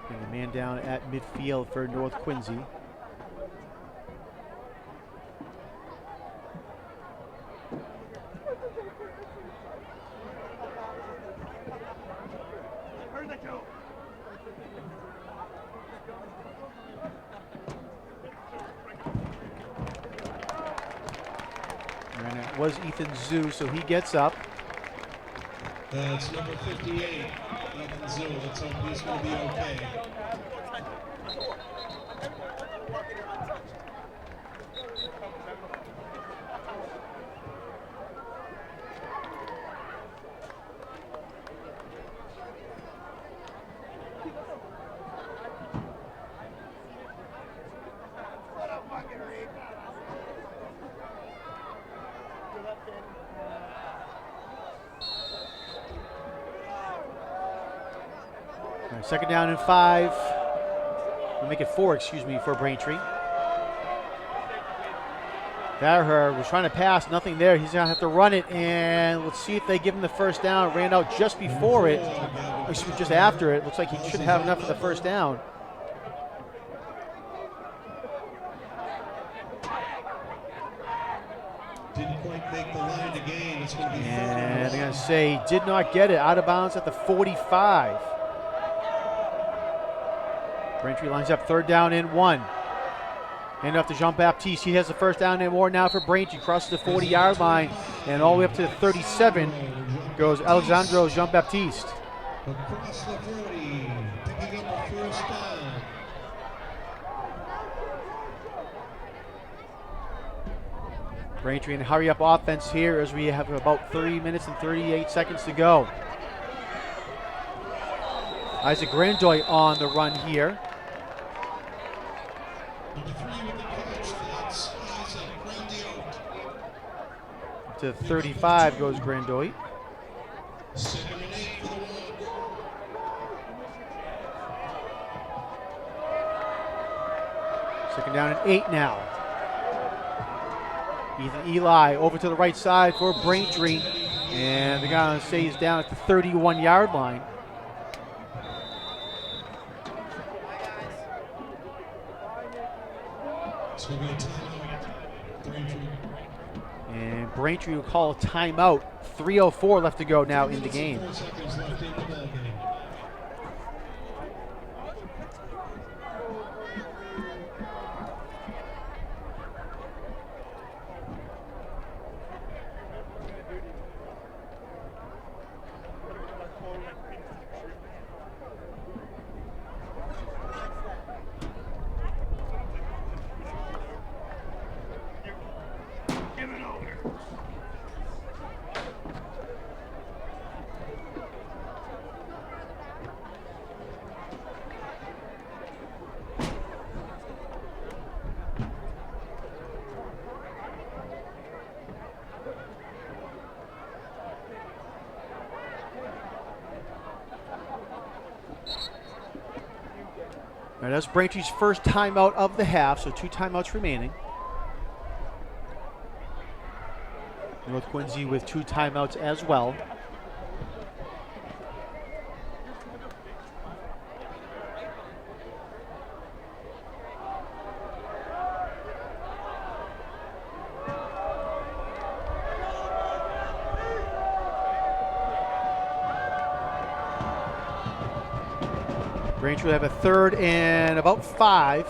And the man down at midfield for North Quincy. And it was Ethan Zhu, so he gets up. That's number 58, Ethan Zhu. Let's hope he's going to be okay. Second down and 5. We'll make it 4, excuse me, for Braintree. Farher was trying to pass, nothing there. He's going to have to run it, and let's see if they give him the first down. Ran out just before it, excuse me, just after it. Looks like he should have enough for the first down. Didn't quite make the line to gain. It's going to be And they're going to say did not get it. Out of bounds at the 45. Braintree lines up 3rd down and 1. Hand off to Jean-Baptiste. He has the first down and more now for Braintree. Crosses the 40-yard line, and all the way up to the 37 goes Alexandro Jean-Baptiste. across the 40, picking up a first down. Braintree in hurry-up offense here as we have about 3 minutes and 38 seconds to go. Isaac Grandoy on the run here. Number 3 with the catch, that's Isaac Grandiot. To 35 goes Grandoy. 2nd and 8 for the Wolves. 2nd down and 8 now. Ethan Eli over to the right side for Braintree. And they're going to say he's down at the 31-yard line. It's going to be a timeout. Braintree. And Braintree will call a timeout. 3:04 left to go now in the game. 4 seconds left in the ball game. All right, that's Braintree's first timeout of the half, so 2 timeouts remaining. North Quincy with 2 timeouts as well. Braintree will have a 3rd and about 5.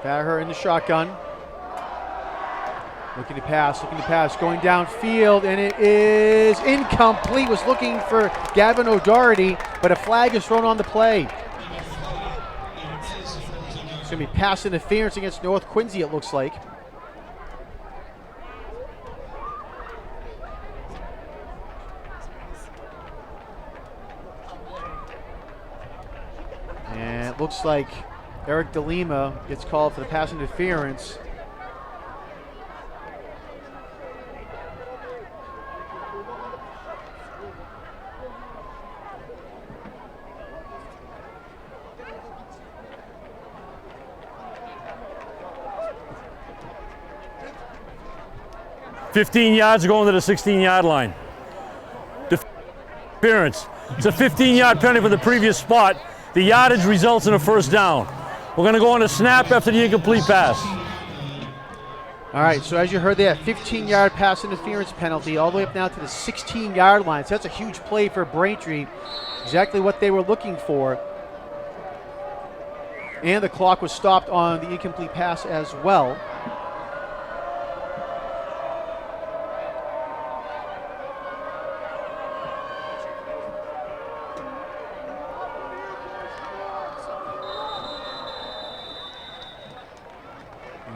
Farher in the shotgun. Looking to pass, going downfield, and it is incomplete. Was looking for Gavin O'Doherty, but a flag is thrown on the play. It's going to be pass interference against North Quincy, it looks like. And it looks like Eric DeLima gets called for the pass interference. "15 yards going to the 16-yard line. Interference. It's a 15-yard penalty from the previous spot. The yardage results in a first down. We're going to go on a snap after the incomplete pass. All right, so as you heard there, 15-yard pass interference penalty all the way up now to the 16-yard line. So that's a huge play for Braintree. Exactly what they were looking for. And the clock was stopped on the incomplete pass as well.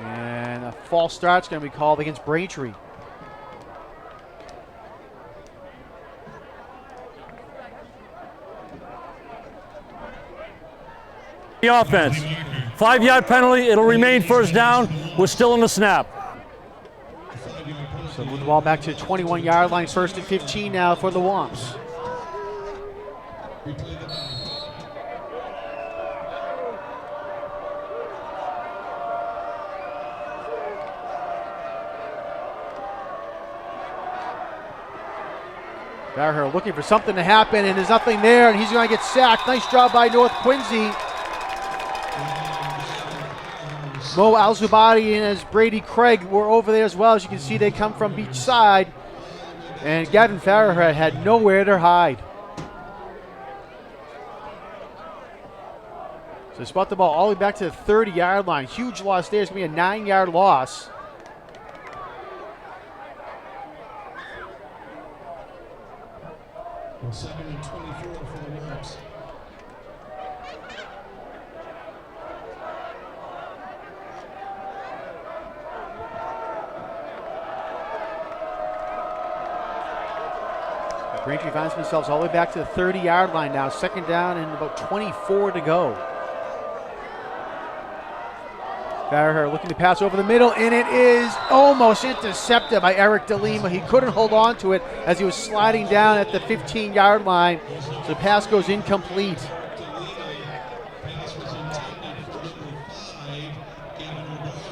And a false start's going to be called against Braintree. The offense. 5-yard penalty. It'll remain first down. We're still in the snap. So move the ball back to the 21-yard line. 1st and 15 now for the Womps. Replay the back. Farragher looking for something to happen, and there's nothing there, and he's going to get sacked. Nice job by North Quincy. Mo Al-Zubadi and as Brady Craig were over there as well. As you can see, they come from each side, and Gavin Farragher had nowhere to hide. So they spot the ball all the way back to the 30-yard line. Huge loss there. It's going to be a 9-yard loss. Well, 2nd and 24 for the Wolves. Braintree finds themselves all the way back to the 30-yard line now. 2nd down and about 24 to go. Farragher looking to pass over the middle, and it is almost intercepted by Eric DeLima. He couldn't hold on to it as he was sliding down at the 15-yard line. So the pass goes incomplete.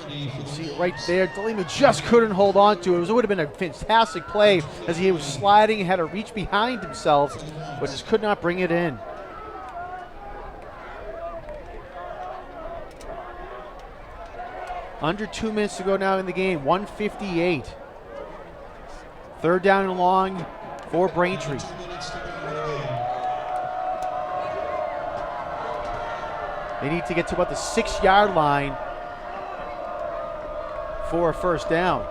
You can see it right there. DeLima just couldn't hold on to it. It would have been a fantastic play as he was sliding and had to reach behind himself, but just could not bring it in. Under 2 minutes to go now in the game, 1:58. 3rd down and long for Braintree. They need to get to about the 6-yard line for a 1st down.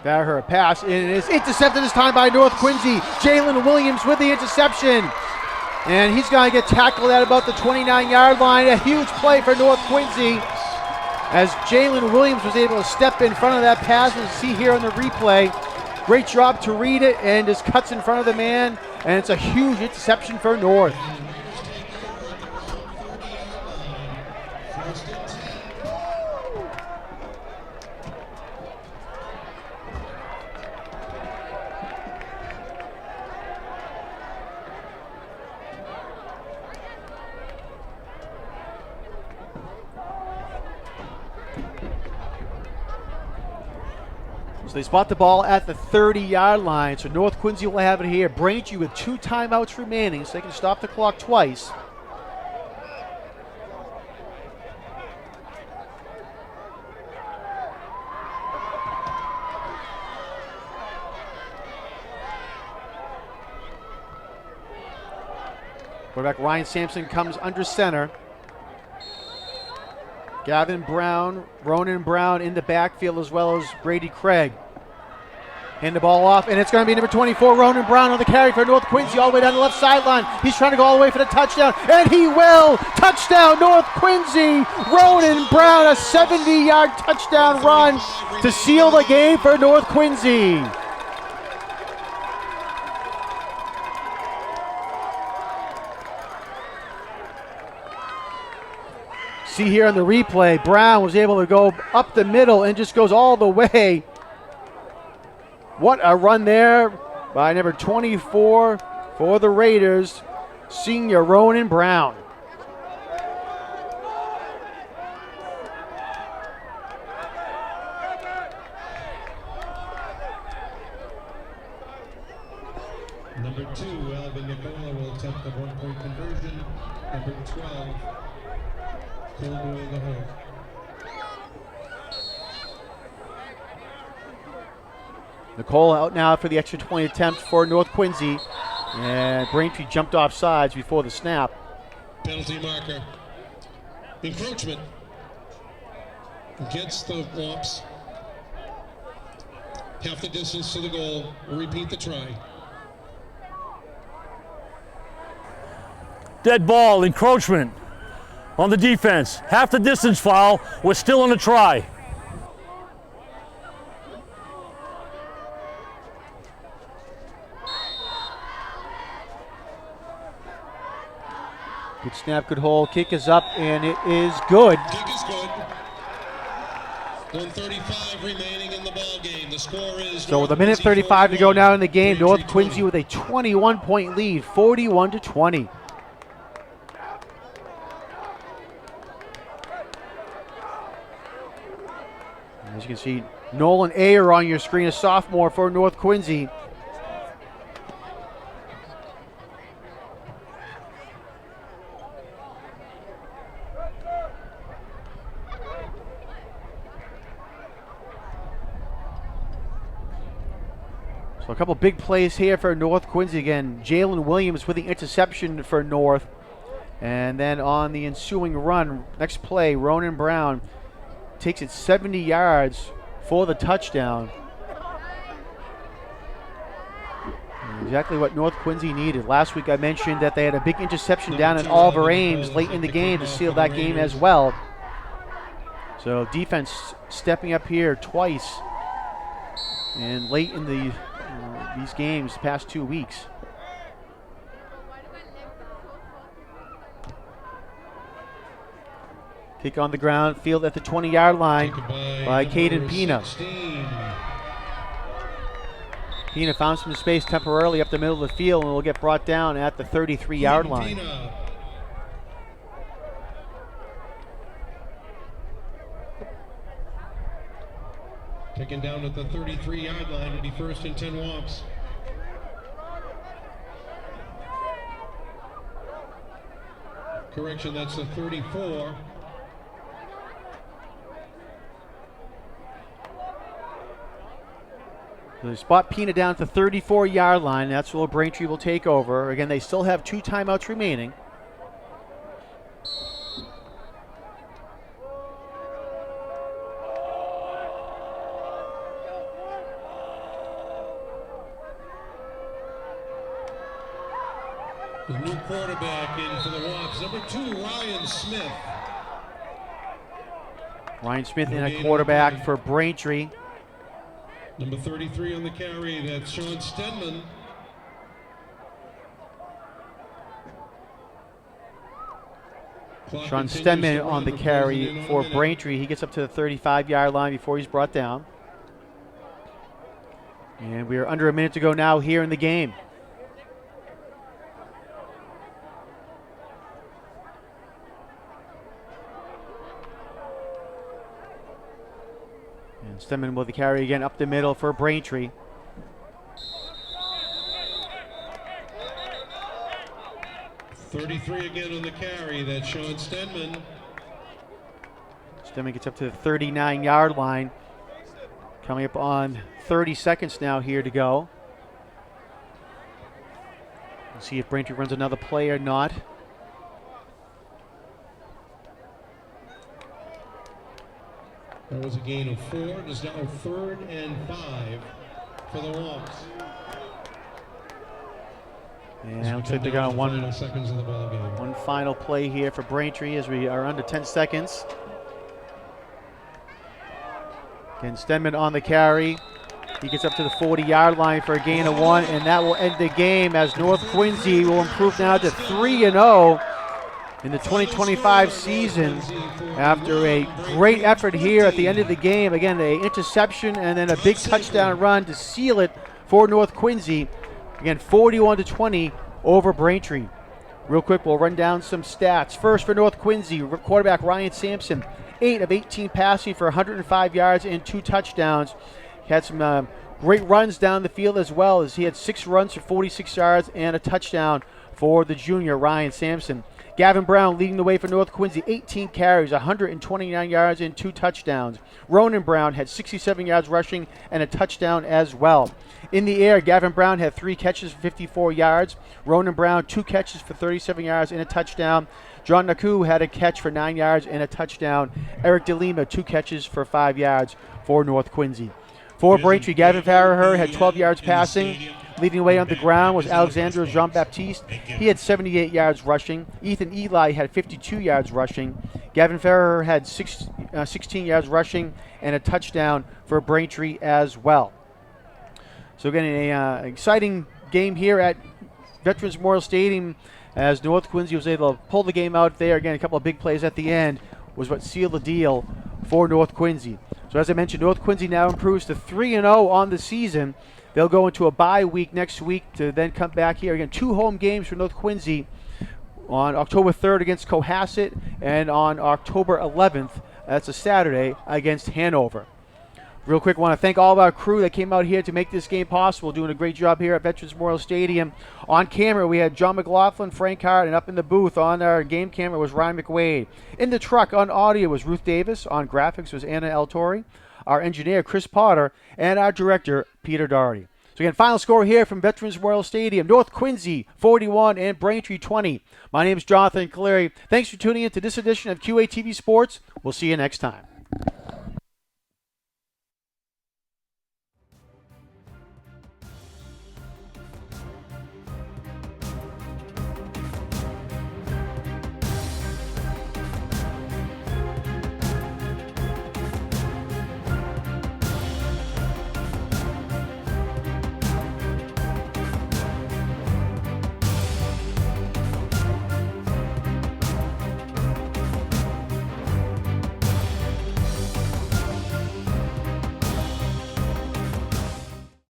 Farragher a pass, and it is intercepted this time by North Quincy. Jalen Williams with the interception. And he's going to get tackled at about the 29-yard line. A huge play for North Quincy as Jalen Williams was able to step in front of that pass. As you see here on the replay, great job to read it and just cuts in front of the man. And it's a huge interception for North. So they spot the ball at the 30-yard line. So North Quincy will have it here. Braintree with 2 timeouts remaining, so they can stop the clock twice. Quarterback Ryan Sampson comes under center. Gavin Brown, Ronan Brown in the backfield, as well as Brady Craig. Hand the ball off, and it's going to be number 24, Ronan Brown on the carry for North Quincy all the way down the left sideline. He's trying to go all the way for the touchdown, and he will! Touchdown, North Quincy! Ronan Brown, a 70-yard touchdown run to seal the game for North Quincy. See here on the replay, Brown was able to go up the middle and just goes all the way. What a run there by number 24 for the Raiders, senior Ronan Brown. Number 2, Alvin Nicola will attempt the 1-point conversion. Number 12, Cole Boyle the hold. Nicole out now for the extra 20 attempt for North Quincy. And Braintree jumped off sides before the snap. Penalty marker. Encroachment against the Womps. Half the distance to the goal. We'll repeat the try. Dead ball, encroachment on the defense. Half the distance foul. We're still on a try. Good snap, good hold. Kick is up, and it is good. Kick is good. 1:35 remaining in the ball game. The score is So with a minute 35 to go now in the game, North Quincy with a 21-point lead, 41-20. As you can see, Nolan Ayer on your screen, a sophomore for North Quincy. So a couple big plays here for North Quincy again. Jalen Williams with the interception for North. And then on the ensuing run, next play, Ronan Brown takes it 70 yards for the touchdown. Exactly what North Quincy needed. Last week I mentioned that they had a big interception down in Oliver Ames late in the game to seal that game as well. So defense stepping up here twice and late in these games the past 2 weeks. Kick on the ground, field at the 20-yard line by Caden Pina. Pina found some space temporarily up the middle of the field and will get brought down at the 33-yard line. Taken down at the 33-yard line to be first and 10 Wamps. Correction, that's the 34. So they spot Pina down at the 34-yard line. That's where Braintree will take over. Again, they still have 2 timeouts remaining. The new quarterback in for the Wamps, number 2, Ryan Smith. Ryan Smith in a quarterback for Braintree. Number 33 on the carry, that's Sean Stenman. Sean Stenman on the carry for Braintree. He gets up to the 35-yard line before he's brought down. And we are under a minute to go now here in the game. And Stenman with the carry again up the middle for Braintree. .33 again on the carry, that's Sean Stenman. Stenman gets up to the 39-yard line. Coming up on 30 seconds now here to go. We'll see if Braintree runs another play or not. That was a gain of 4. It is now 3rd and 5 for the Wamps. And it looks like they got final seconds of the ball game. one final play here for Braintree as we are under 10 seconds. Again, Stenman on the carry. He gets up to the 40-yard line for a gain of 1, and that will end the game as North Quincy will improve now to 3-0 in the 2025 season after a great effort here at the end of the game. Again, an interception and then a big touchdown run to seal it for North Quincy. Again, 41-20 over Braintree. Real quick, we'll run down some stats. First for North Quincy, quarterback Ryan Sampson, 8 of 18 passing for 105 yards and 2 touchdowns. He had some great runs down the field as well, as he had 6 runs for 46 yards and a touchdown for the junior Ryan Sampson. Gavin Brown leading the way for North Quincy, 18 carries, 129 yards and 2 touchdowns. Ronan Brown had 67 yards rushing and a touchdown as well. In the air, Gavin Brown had 3 catches for 54 yards. Ronan Brown, 2 catches for 37 yards and a touchdown. John Naku had a catch for 9 yards and a touchdown. Eric DeLima, 2 catches for 5 yards for North Quincy. For Braintree, Gavin Farraher had 12 yards passing. Leading away on the ground was Alexandre Jean-Baptiste. He had 78 yards rushing. Ethan Eli had 52 yards rushing. Gavin Farraher had 16 yards rushing and a touchdown for Braintree as well. So again, an exciting game here at Veterans Memorial Stadium as North Quincy was able to pull the game out there. Again, a couple of big plays at the end was what sealed the deal for North Quincy. So as I mentioned, North Quincy now improves to 3-0 on the season. They'll go into a bye week next week to then come back here. Again, 2 home games for North Quincy on October 3rd against Cohasset and on October 11th, that's a Saturday, against Hanover. Real quick, I want to thank all of our crew that came out here to make this game possible, doing a great job here at Veterans Memorial Stadium. On camera, we had John McLaughlin, Frank Hart, and up in the booth on our game camera was Ryan McWade. In the truck on audio was Ruth Davis. On graphics was Anna El Torre. Our engineer, Chris Potter, and our director, Peter Doherty. So again, final score here from Veterans Memorial Stadium, North Quincy 41 and Braintree 20. My name is Jonathan Caleri. Thanks for tuning in to this edition of QATV Sports. We'll see you next time.